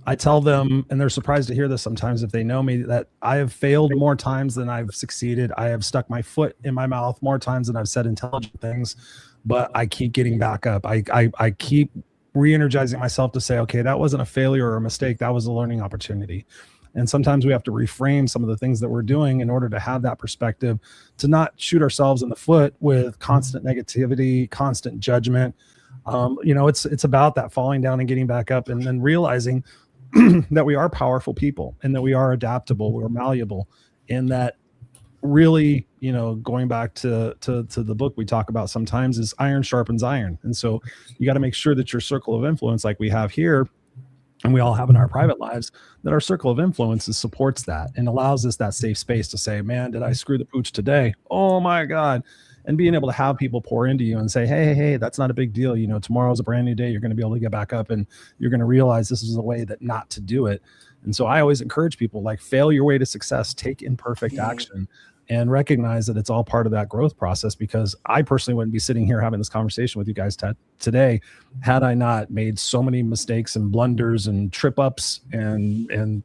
I tell them, and they're surprised to hear this sometimes if they know me, that I have failed more times than I've succeeded. I have stuck my foot in my mouth more times than I've said intelligent things, but I keep getting back up. I keep re-energizing myself to say, okay, that wasn't a failure or a mistake. That was a learning opportunity. And sometimes we have to reframe some of the things that we're doing in order to have that perspective, to not shoot ourselves in the foot with constant negativity, constant judgment. It's about that falling down and getting back up, and then realizing that we are powerful people and that we are adaptable, we're malleable, and that really, going back to the book we talk about sometimes, is iron sharpens iron. And so you got to make sure that your circle of influence, like we have here, and we all have in our private lives, that our circle of influence supports that and allows us that safe space to say, man, did I screw the pooch today? Oh my God. And being able to have people pour into you and say, hey, that's not a big deal. Tomorrow's a brand new day. You're going to be able to get back up and you're going to realize this is a way that not to do it. And so I always encourage people, like, fail your way to success, take imperfect action, and recognize that it's all part of that growth process, because I personally wouldn't be sitting here having this conversation with you guys today had I not made so many mistakes and blunders and trip ups and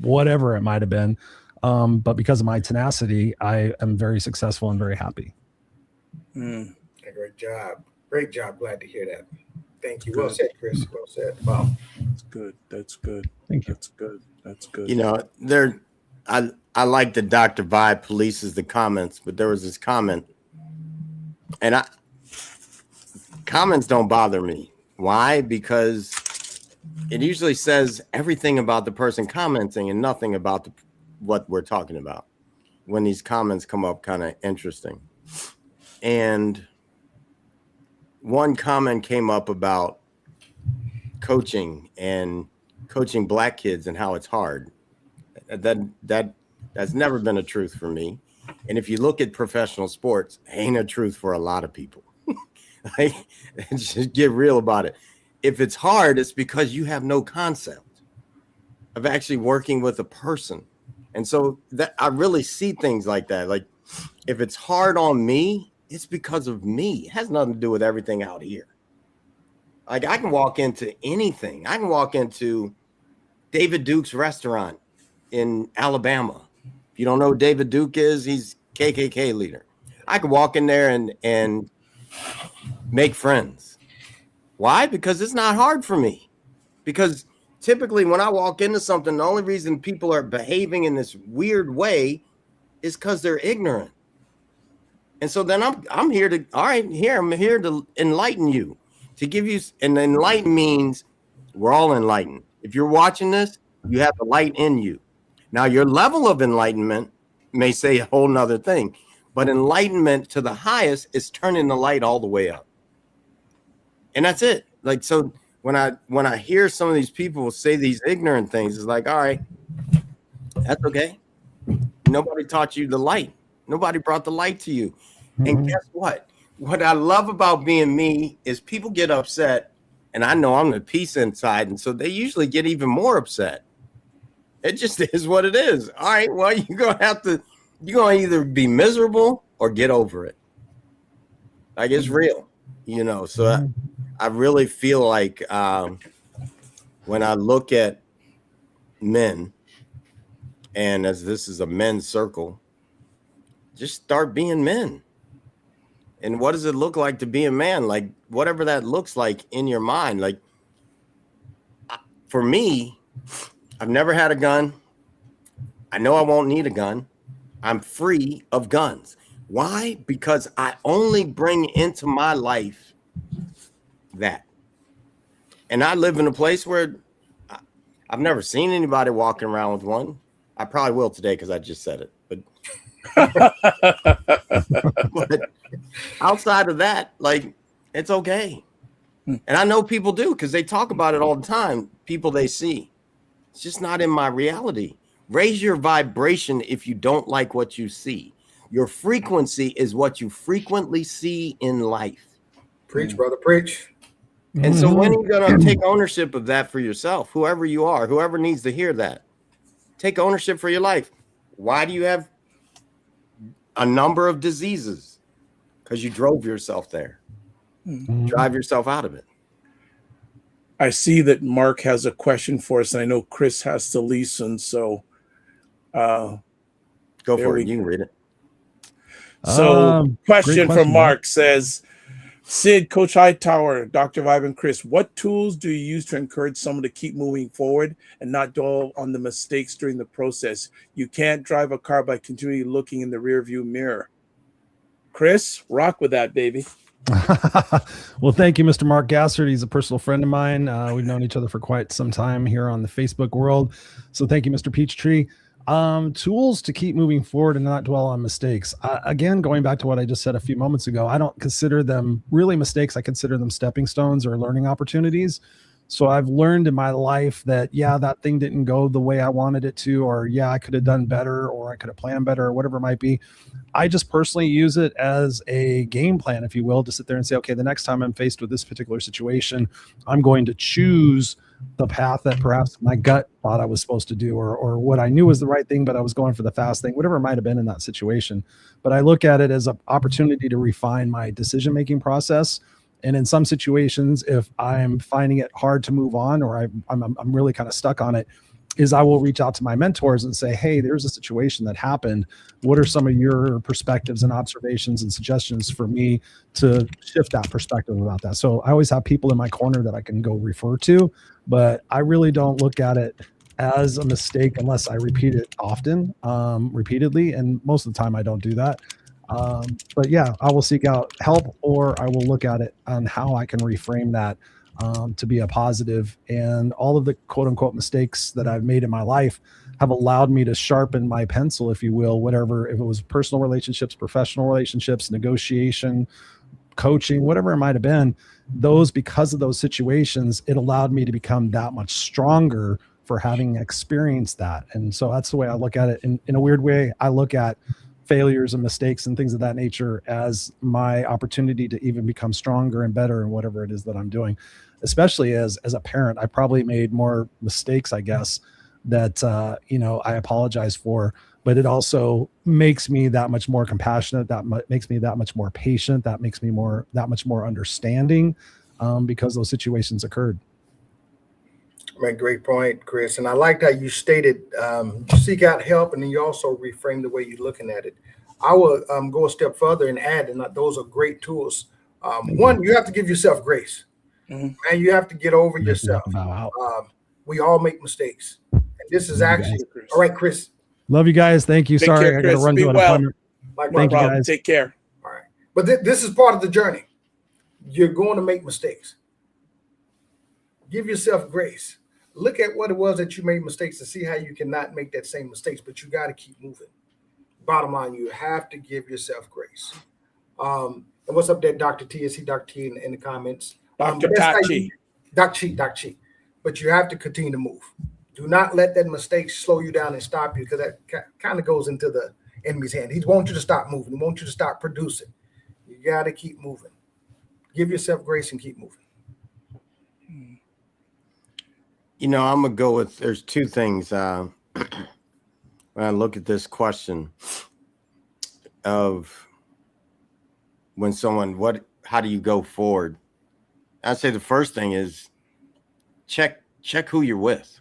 whatever it might have been But because of my tenacity, I am very successful and very happy. Great job. Great job. Glad to hear that. Thank you. Well said, Chris. Well said. Wow. That's good. That's good. Thank you. That's good. That's good. You know, I like that Dr. Vibe polices the comments, but there was this comment, and comments don't bother me. Why? Because it usually says everything about the person commenting and nothing about what we're talking about. When these comments come up, kind of interesting. And one comment came up about coaching and coaching black kids and how it's hard. That's never been a truth for me. And if you look at professional sports, ain't a truth for a lot of people. Like, just get real about it. If it's hard, it's because you have no concept of actually working with a person. And so that I really see things like that. Like, if it's hard on me, it's because of me. It has nothing to do with everything out here. Like, I can walk into anything. I can walk into David Duke's restaurant in Alabama. If you don't know who David Duke is, he's KKK leader. I could walk in there and make friends. Why? Because it's not hard for me. Because typically when I walk into something, the only reason people are behaving in this weird way is because they're ignorant. And so then I'm here to, I'm here to enlighten you, to give you, and enlighten means we're all enlightened. If you're watching this, you have the light in you. Now, your level of enlightenment may say a whole nother thing, but enlightenment to the highest is turning the light all the way up. And that's it. Like, so when I hear some of these people say these ignorant things, it's like, all right, that's okay. Nobody taught you the light. Nobody brought the light to you. And guess what? What I love about being me is people get upset, and I know I'm the peace inside, and so they usually get even more upset. It just is what it is. All right, well, you're gonna either be miserable or get over it. Like, it's real, you know. So I really feel like when I look at men, and as this is a men's circle, just start being men. And what does it look like to be a man? Like, whatever that looks like in your mind. Like, for me, I've never had a gun. I know I won't need a gun. I'm free of guns. Why? Because I only bring into my life that. And I live in a place where I've never seen anybody walking around with one. I probably will today because I just said it. But outside of that, like, it's okay. And I know people do because they talk about it all the time. People they see. It's just not in my reality. Raise your vibration if you don't like what you see. Your frequency is what you frequently see in life. Preach, brother, preach. And so when are you going to take ownership of that for yourself? Whoever you are, whoever needs to hear that, take ownership for your life. Why do you have a number of diseases? Because you drove yourself there. Drive yourself out of it. I see that Mark has a question for us, and I know Chris has to listen. So go for it. You can read it. So question from Mark Mark. says, Sid, Coach Hightower, Dr. Vibe, and Chris, what tools do you use to encourage someone to keep moving forward and not dwell on the mistakes during the process? You can't drive a car by continually looking in the rearview mirror. Chris, rock with that, baby. Well, thank you, Mr. Mark Gassard. He's a personal friend of mine. We've known each other for quite some time here on the Facebook world. So thank you, Mr. Peachtree. Tools to keep moving forward and not dwell on mistakes. Again, going back to what I just said a few moments ago, I don't consider them really mistakes. I consider them stepping stones or learning opportunities. So I've learned in my life that, yeah, that thing didn't go the way I wanted it to, or yeah, I could have done better, or I could have planned better, or whatever it might be. I just personally use it as a game plan, if you will, to sit there and say, okay, the next time I'm faced with this particular situation, I'm going to choose the path that perhaps my gut thought I was supposed to do, or what I knew was the right thing, but I was going for the fast thing, whatever it might have been in that situation. But I look at it as an opportunity to refine my decision-making process. And in some situations, if I'm finding it hard to move on, or I'm really kind of stuck on it, is I will reach out to my mentors and say, hey, there's a situation that happened. What are some of your perspectives and observations and suggestions for me to shift that perspective about that? So I always have people in my corner that I can go refer to, but I really don't look at it as a mistake unless I repeat it often, repeatedly. And most of the time I don't do that. But yeah, I will seek out help, or I will look at it on how I can reframe that to be a positive. And all of the quote unquote mistakes that I've made in my life have allowed me to sharpen my pencil, if you will, whatever, if it was personal relationships, professional relationships, negotiation, coaching, whatever it might have been, those, because of those situations, it allowed me to become that much stronger for having experienced that. And so that's the way I look at it. In a weird way, I look at failures and mistakes and things of that nature as my opportunity to even become stronger and better in whatever it is that I'm doing. Especially as a parent, I probably made more mistakes, I guess, that I apologize for, but it also makes me that much more compassionate, makes me that much more patient, that makes me that much more understanding, because those situations occurred. Man, great point, Chris. And I liked how you stated you seek out help, and then you also reframe the way you're looking at it. I will go a step further and add, and those are great tools. One, you have to give yourself grace, and you have to get over yourself. We all make mistakes, and this is actually all right, Chris. Love you guys. Thank you. Sorry, I got to run to an appointment. Thank you guys. Take care. All right, but this is part of the journey. You're going to make mistakes. Give yourself grace. Look at what it was that you made mistakes to see how you cannot make that same mistakes, but you got to keep moving. Bottom line, you have to give yourself grace. And what's up there, Dr. T? I see Dr. T in the comments. Dr. Tachi. Doc Chi. But you have to continue to move. Do not let that mistake slow you down and stop you, because that kind of goes into the enemy's hand. He wants you to stop moving. He wants you to stop producing. You got to keep moving. Give yourself grace and keep moving. I'm going to go with, there's two things when I look at this question of when someone, how do you go forward? I'd say the first thing is check who you're with.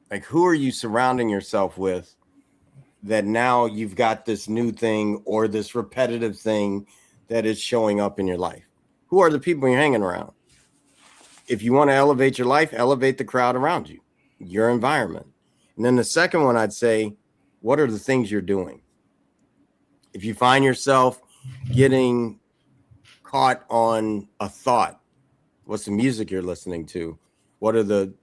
Like, who are you surrounding yourself with that now you've got this new thing or this repetitive thing that is showing up in your life? Who are the people you're hanging around? If you want to elevate your life, elevate the crowd around you, your environment. And then the second one, I'd say, what are the things you're doing? If you find yourself getting caught on a thought, what's the music you're listening to? What are the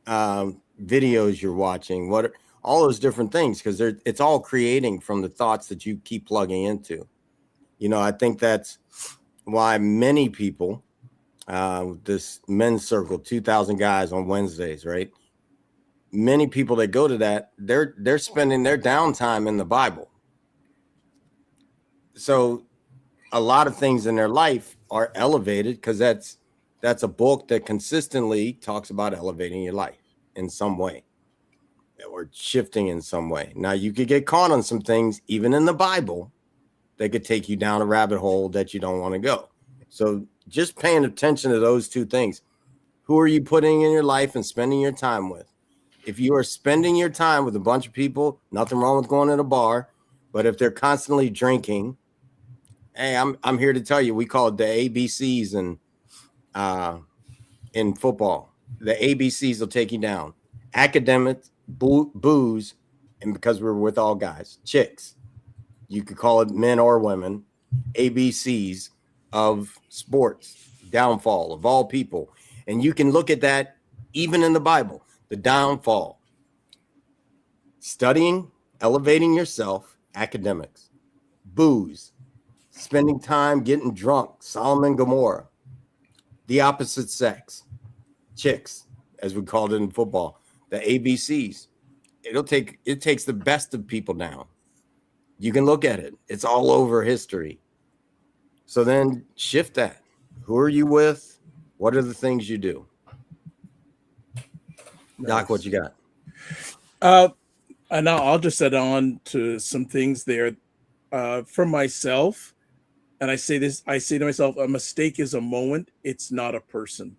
videos you're watching? What are all those different things? Because it's all creating from the thoughts that you keep plugging into. I think that's why many people, this men's circle, 2,000 guys on Wednesdays, right? Many people that go to that, they're spending their downtime in the Bible. So a lot of things in their life are elevated because that's a book that consistently talks about elevating your life in some way or shifting in some way. Now, you could get caught on some things, even in the Bible, that could take you down a rabbit hole that you don't want to go. So just paying attention to those two things. Who are you putting in your life and spending your time with? If you are spending your time with a bunch of people, nothing wrong with going to a bar, but if they're constantly drinking, hey, I'm here to tell you, we call it the ABCs in football. The ABCs will take you down. Academics, booze, and because we're with all guys, chicks. You could call it men or women, ABCs of sports, downfall of all people. And you can look at that even in the Bible, the downfall. Studying, elevating yourself, academics. Booze, spending time getting drunk, Sodom and Gomorrah. The opposite sex, chicks, as we called it in football, the ABCs. It takes the best of people down. You can look at it. It's all over history. So then shift that. Who are you with? What are the things you do? Doc, what you got? And now I'll just add on to some things there for myself. And I say to myself, a mistake is a moment. It's not a person.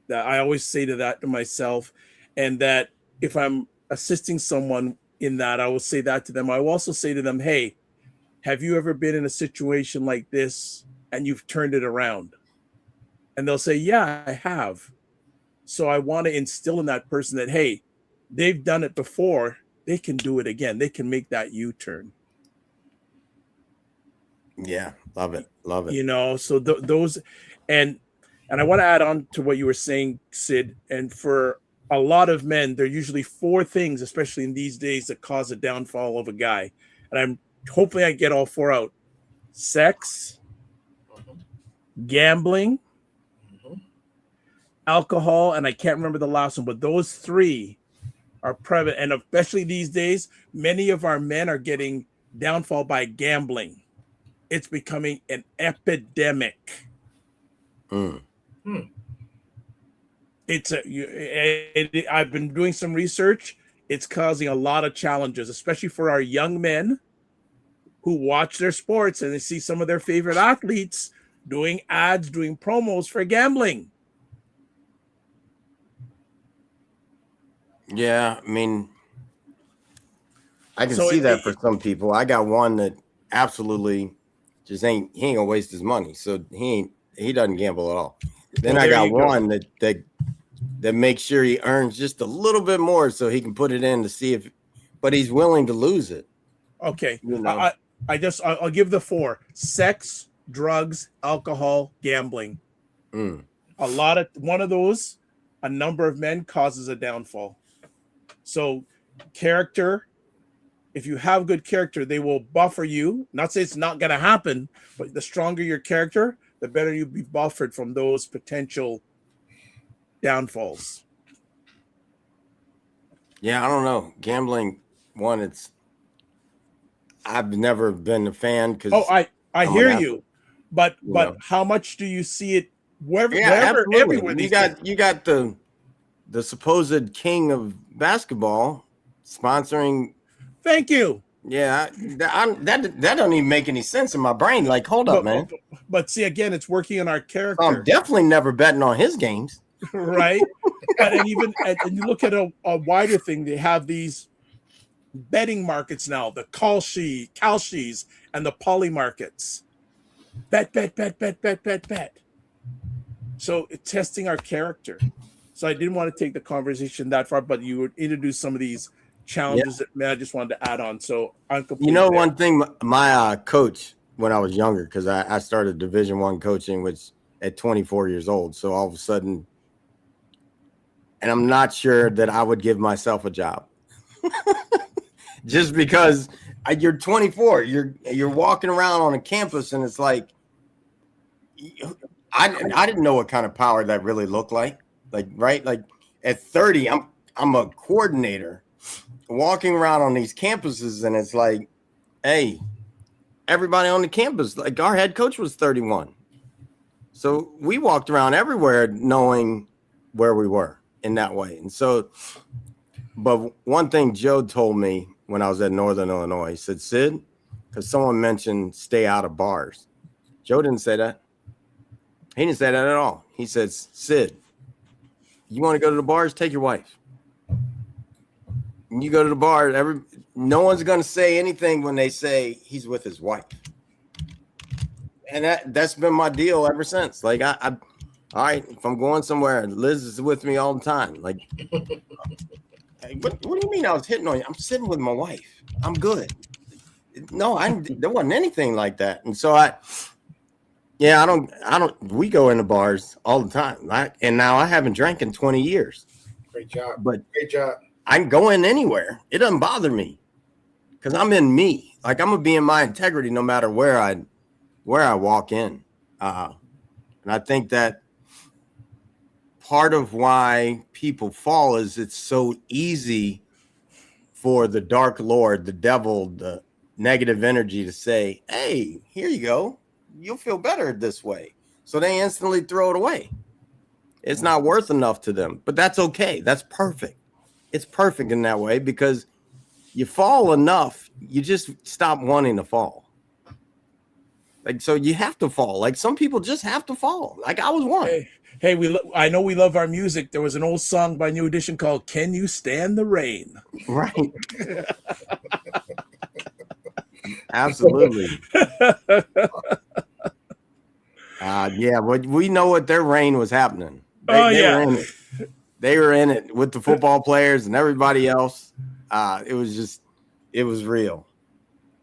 That I always say to myself, and that if I'm assisting someone in that, I will say that to them. I will also say to them, hey, have you ever been in a situation like this and you've turned it around? And they'll say, yeah, I have. So I want to instill in that person that, hey, they've done it before. They can do it again. They can make that U-turn. Yeah, love it. Love it. You know, so those, and I want to add on to what you were saying, Sid. And for a lot of men, there are usually 4 things, especially in these days, that cause a downfall of a guy. And I'm hopefully I get all 4 out: sex, gambling, alcohol, and I can't remember the last one, but those 3 are prevalent. And especially these days, many of our men are getting downfall by gambling. It's becoming an epidemic. I've been doing some research. It's causing a lot of challenges, especially for our young men who watch their sports and they see some of their favorite athletes doing ads, doing promos for gambling. Yeah, I mean, I can see that for some people. I got one that absolutely just he ain't gonna waste his money, so he doesn't gamble at all. Then I got one that makes sure he earns just a little bit more so he can put it in to see if, but he's willing to lose it. Okay, you know? I'll give the 4: sex, drugs, alcohol, gambling. One of those, a number of men causes a downfall. So character, if you have good character, they will buffer you. Not say it's not going to happen, but the stronger your character, the better you'll be buffered from those potential downfalls. Yeah, I don't know. Gambling, I've never been a fan because I hear you, but how much do you see it wherever everywhere? You got the supposed king of basketball sponsoring. Thank you. Yeah, that doesn't even make any sense in my brain. Like, hold up, man. But see, again, it's working on our character. I'm definitely never betting on his games. Right. and you look at a wider thing, they have these betting markets now, the Kalshis and the poly markets. Bet. So it's testing our character. So I didn't want to take the conversation that far, but you would introduce some of these challenges that I just wanted to add on. So I'm completely there. One thing, my coach when I was younger, because I started Division I coaching, which at 24 years old. So all of a sudden, and I'm not sure that I would give myself a job just because you're 24, you're walking around on a campus and it's like, I didn't know what kind of power that really looked like. Right. Like at 30, I'm a coordinator walking around on these campuses and it's like, hey, everybody on the campus, like our head coach was 31. So we walked around everywhere knowing where we were in that way. And so, but one thing Joe told me when I was at Northern Illinois, he said, Sid, because someone mentioned stay out of bars. Joe didn't say that. He didn't say that at all. He said, Sid, you want to go to the bars? Take your wife. And you go to the bar, no one's going to say anything when they say he's with his wife. And that's been my deal ever since. Like, all right, if I'm going somewhere, Liz is with me all the time. Like, what do you mean I was hitting on you? I'm sitting with my wife. I'm good. No, there wasn't anything like that. And so I don't, we go into bars all the time. And now I haven't drank in 20 years. Great job. But great job. I can go in anywhere. It doesn't bother me because I'm in me. Like, I'm going to be in my integrity no matter where I walk in. And I think that part of why people fall is it's so easy for the dark lord, the devil, the negative energy to say, hey, here you go. You'll feel better this way. So they instantly throw it away. It's not worth enough to them, but that's okay. That's perfect. It's perfect in that way because you fall enough, you just stop wanting to fall. Like, so you have to fall. Like, some people just have to fall. Like, I was one. Hey, I know we love our music. There was an old song by New Edition called "Can You Stand the Rain?" Right. Absolutely. Yeah, but we know what their reign was happening. They were in it. They were in it with the football players and everybody else. It was real.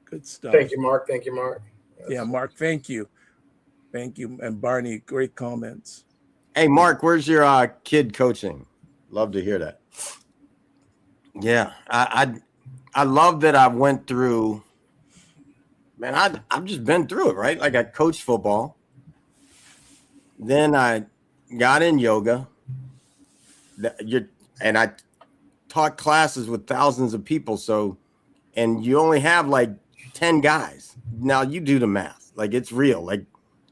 Good stuff. Thank you, Mark. Thank you, Mark. Yeah, Mark, thank you. Thank you. And Barney, great comments. Hey, Mark, where's your kid coaching? Love to hear that. Yeah, I love that I went through, man, I've just been through it, right? Like, I coached football. Then I got in yoga. And I taught classes with thousands of people. So, and you only have like 10 guys. Now you do the math. Like, it's real. Like,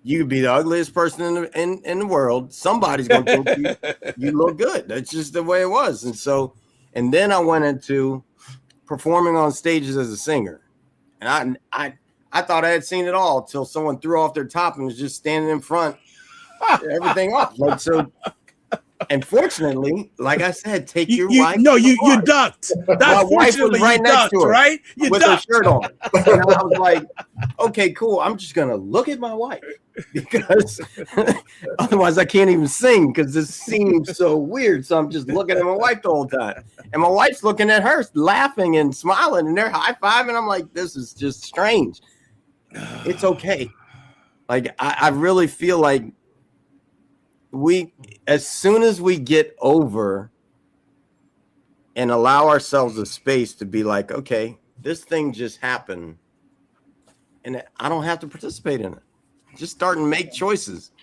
you could be the ugliest person in the world. Somebody's going to think you look good. That's just the way it was. And so, and then I went into performing on stages as a singer. And I thought I had seen it all till someone threw off their top and was just standing in front, everything off. Like, so, and fortunately, like I said, take your wife. No, you ducked. That's my wife was right next ducked, to her, right? You with ducked. her shirt on. And I was like, okay, cool. I'm just gonna look at my wife, because otherwise I can't even sing, because this seems so weird. So I'm just looking at my wife the whole time, and my wife's looking at her, laughing and smiling, and they're high-fiving. I'm like, this is just strange. It's okay. Like, I really feel like as soon as we get over and allow ourselves a space to be like, okay, this thing just happened and I don't have to participate in it. Just start and make choices.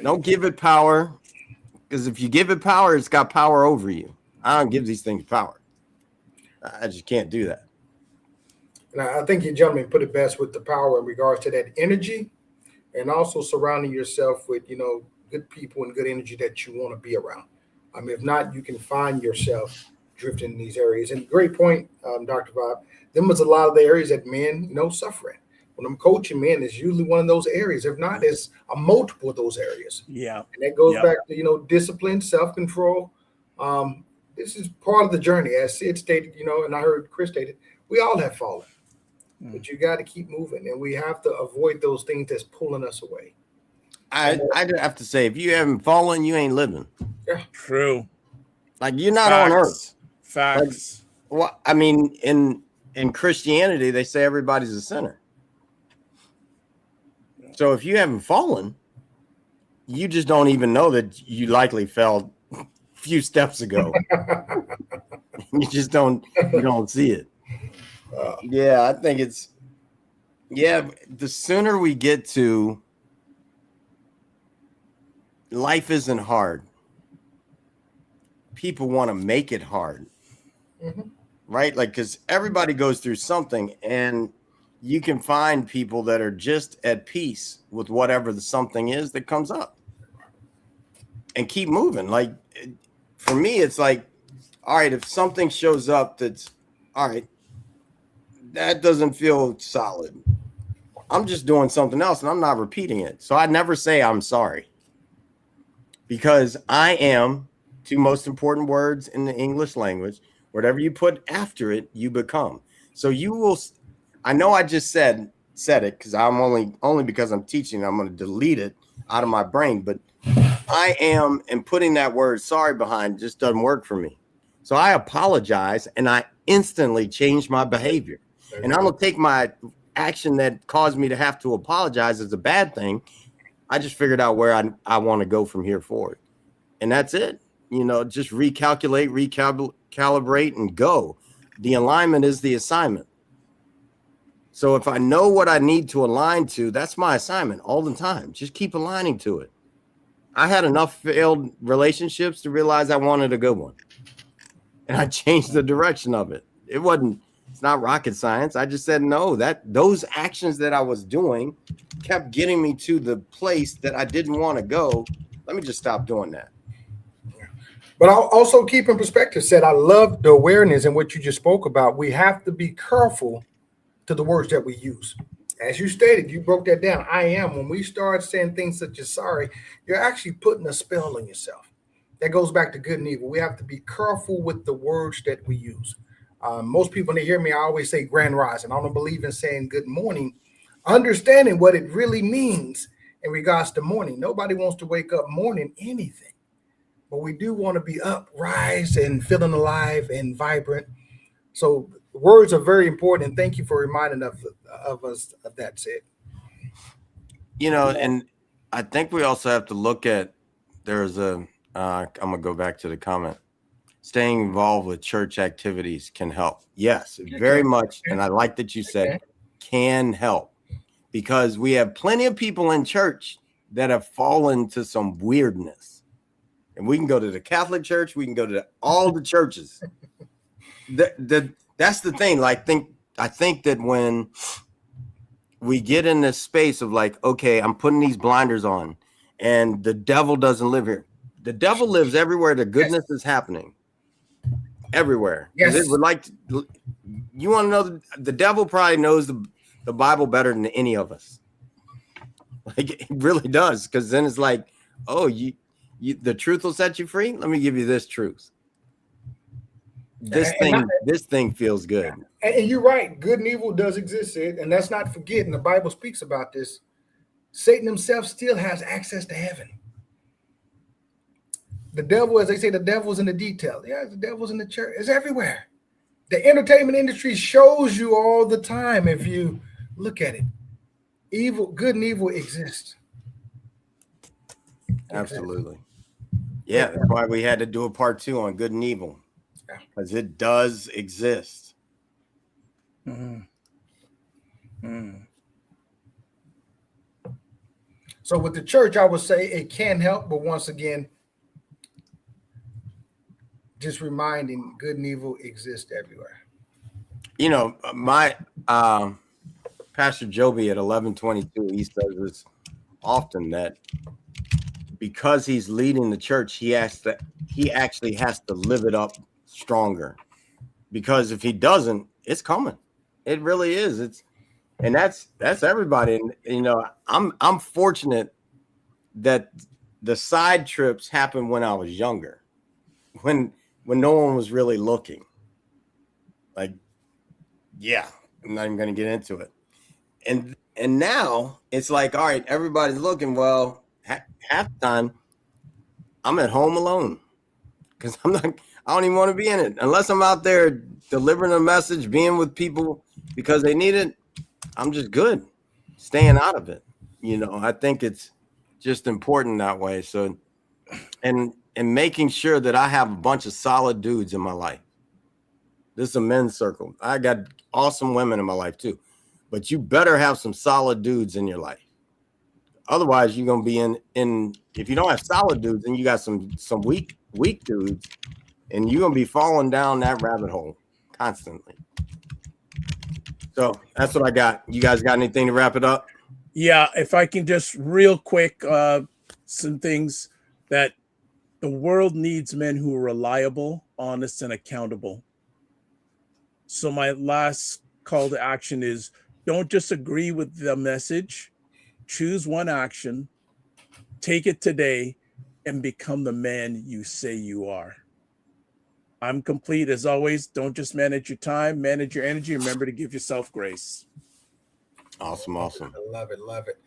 Don't give it power, because if you give it power, it's got power over you. I don't give these things power. I just can't do that. And I think you gentlemen put it best with the power in regards to that energy, and also surrounding yourself with, good people and good energy that you want to be around. If not, you can find yourself drifting in these areas. And great point, Dr. Bob. Them was a lot of the areas that men, suffer in. When I'm coaching men, it's usually one of those areas. If not, it's a multiple of those areas. Yeah. And that goes back to, discipline, self-control. This is part of the journey. As Sid stated, and I heard Chris stated, we all have fallen. But you got to keep moving, and we have to avoid those things that's pulling us away. I have to say, if you haven't fallen, you ain't living. Yeah, true. Like, you're not on earth. Facts. Like, well, I mean, in Christianity, they say everybody's a sinner. So if you haven't fallen, you just don't even know that you likely fell a few steps ago. You just don't see it. Yeah, I think the sooner we get to life isn't hard. People want to make it hard, right? Like, because everybody goes through something, and you can find people that are just at peace with whatever the something is that comes up, and keep moving. Like, for me, it's like, all right, if something shows up that's, all right, that doesn't feel solid, I'm just doing something else, and I'm not repeating it. So I never say I'm sorry, because I am, two most important words in the English language, whatever you put after it, you become. So you will, I know I just said it, because I'm only because I'm teaching, I'm going to delete it out of my brain, but I am, and putting that word sorry behind just doesn't work for me. So I apologize, and I instantly change my behavior. And I don't take my action that caused me to have to apologize as a bad thing. I just figured out where I want to go from here forward. And that's it. Just recalculate, recalibrate, and go. The alignment is the assignment. So if I know what I need to align to, that's my assignment all the time. Just keep aligning to it. I had enough failed relationships to realize I wanted a good one. And I changed the direction of it. It's not rocket science. I just said, no, those actions that I was doing kept getting me to the place that I didn't want to go. Let me just stop doing that. But I'll also keep in perspective, Sid, I love the awareness and what you just spoke about. We have to be careful to the words that we use. As you stated, you broke that down. I am. When we start saying things such as sorry, you're actually putting a spell on yourself. That goes back to good and evil. We have to be careful with the words that we use. Most people, when they hear me, I always say grand rising. I don't believe in saying good morning, understanding what it really means in regards to morning. Nobody wants to wake up morning anything, but we do want to be up, rise, and feeling alive and vibrant. So words are very important, and thank you for reminding of us of that, Sid. And I think we also have to look at, I'm gonna go back to the comment. Staying involved with church activities can help. Yes, very much. And I like that you said can help, because we have plenty of people in church that have fallen to some weirdness. And we can go to the Catholic Church, we can go to all the churches. That's the thing. I think that when we get in this space of like, okay, I'm putting these blinders on and the devil doesn't live here. The devil lives everywhere the goodness is happening. Everywhere. Yes. It would you want to know the devil probably knows the Bible better than any of us. Like, it really does. Because then it's like, oh, the truth will set you free. Let me give you this truth. This thing feels good. And you're right. Good and evil does exist, Sid. And let's not forget, and the Bible speaks about this, Satan himself still has access to heaven. The devil, as they say, the devil's in the detail. Yeah, the devil's in the church. It's everywhere. The entertainment industry shows you all the time, if you look at it. Good and evil exist. Absolutely. Yeah, that's why we had to do a part 2 on good and evil. Because it does exist. So with the church, I would say it can help, but once again, just reminding good and evil exist everywhere. My Pastor Joby at 1122, he says this often, that because he's leading the church, he actually has to live it up stronger, because if he doesn't, it's coming. It really is. That's everybody. And I'm fortunate that the side trips happened when I was younger, when no one was really looking. Like, yeah, I'm not even going to get into it. And now it's like, all right, everybody's looking. Well, half the time I'm at home alone, because I don't even want to be in it unless I'm out there delivering a message, being with people because they need it. I'm just good staying out of it. I think it's just important that way. So, and making sure that I have a bunch of solid dudes in my life. This is a men's circle. I got awesome women in my life too, but you better have some solid dudes in your life. Otherwise, you're gonna be in. If you don't have solid dudes, then you got some weak dudes, and you're gonna be falling down that rabbit hole constantly. So that's what I got. You guys got anything to wrap it up? Yeah, if I can just real quick, some things that the world needs: men who are reliable, honest, and accountable. So my last call to action is: don't just agree with the message. Choose one action, take it today, and become the man you say you are. I'm complete as always. Don't just manage your time, manage your energy. Remember to give yourself grace. Awesome. I love it.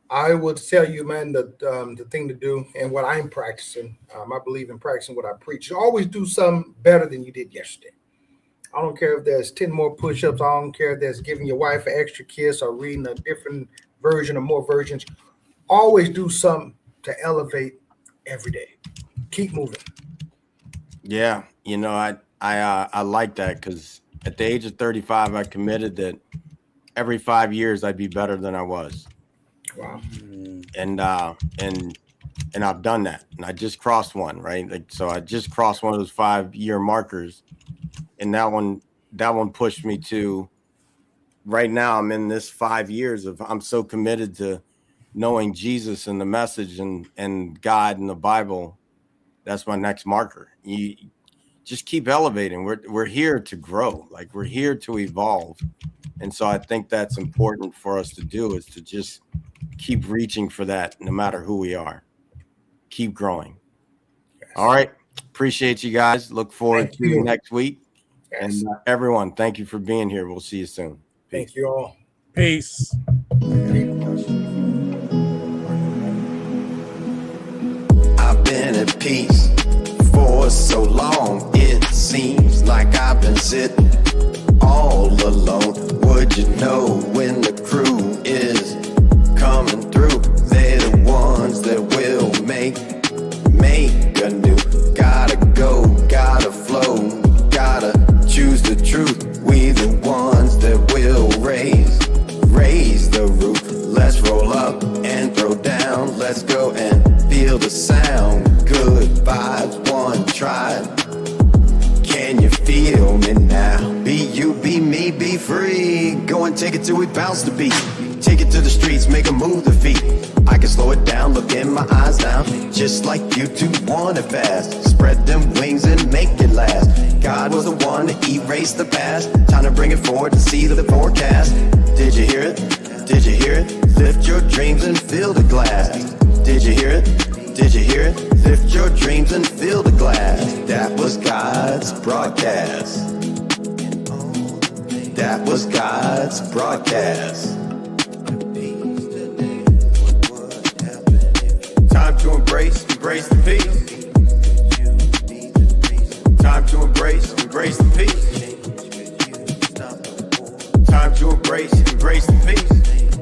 I would tell you, man, the thing to do and what I'm practicing. I believe in practicing what I preach. Always do something better than you did yesterday. I don't care if there's 10 more push-ups. I don't care if there's giving your wife an extra kiss or reading a different version or more versions. Always do something to elevate every day. Keep moving. Yeah, I like that, because at the age of 35, I committed that every 5 years I'd be better than I was. Wow. And I've done that, and I just crossed one, right? So I just crossed one of those 5-year markers, and that one pushed me to right now. I'm in this 5 years of, I'm so committed to knowing Jesus and the message and God and the Bible. That's my next marker. You just keep elevating. We're here to grow. Like, we're here to evolve. And so I think that's important for us to do, is to just keep reaching for that no matter who we are. Keep growing. All right. Appreciate you guys. Look forward to next week. Yes. And everyone, thank you for being here. We'll see you soon. Thank you all. Peace. I've been at peace for so long. It seems like I've been sitting all alone. Would you know when the crew is coming through? They're the ones that will make anew. Gotta go, gotta flow, gotta choose the truth. We the ones that will raise the roof. Let's roll up and throw down. Let's go and feel the sound. Good vibes, one tribe. Can you feel me now? Be you, be me, be free. Go and take it till we bounce the beat. Take it to the streets, make a move the feet. I can slow it down, look in my eyes now. Just like you two want it fast. Spread them wings and make it last. God was the one to erase the past. Time to bring it forward and see the forecast. Did you hear it? Did you hear it? Lift your dreams and fill the glass. Did you hear it? Did you hear it? Lift your dreams and fill the glass. That was God's broadcast. That was God's broadcast. Time to embrace the peace. Time to embrace the peace. Time to embrace the peace.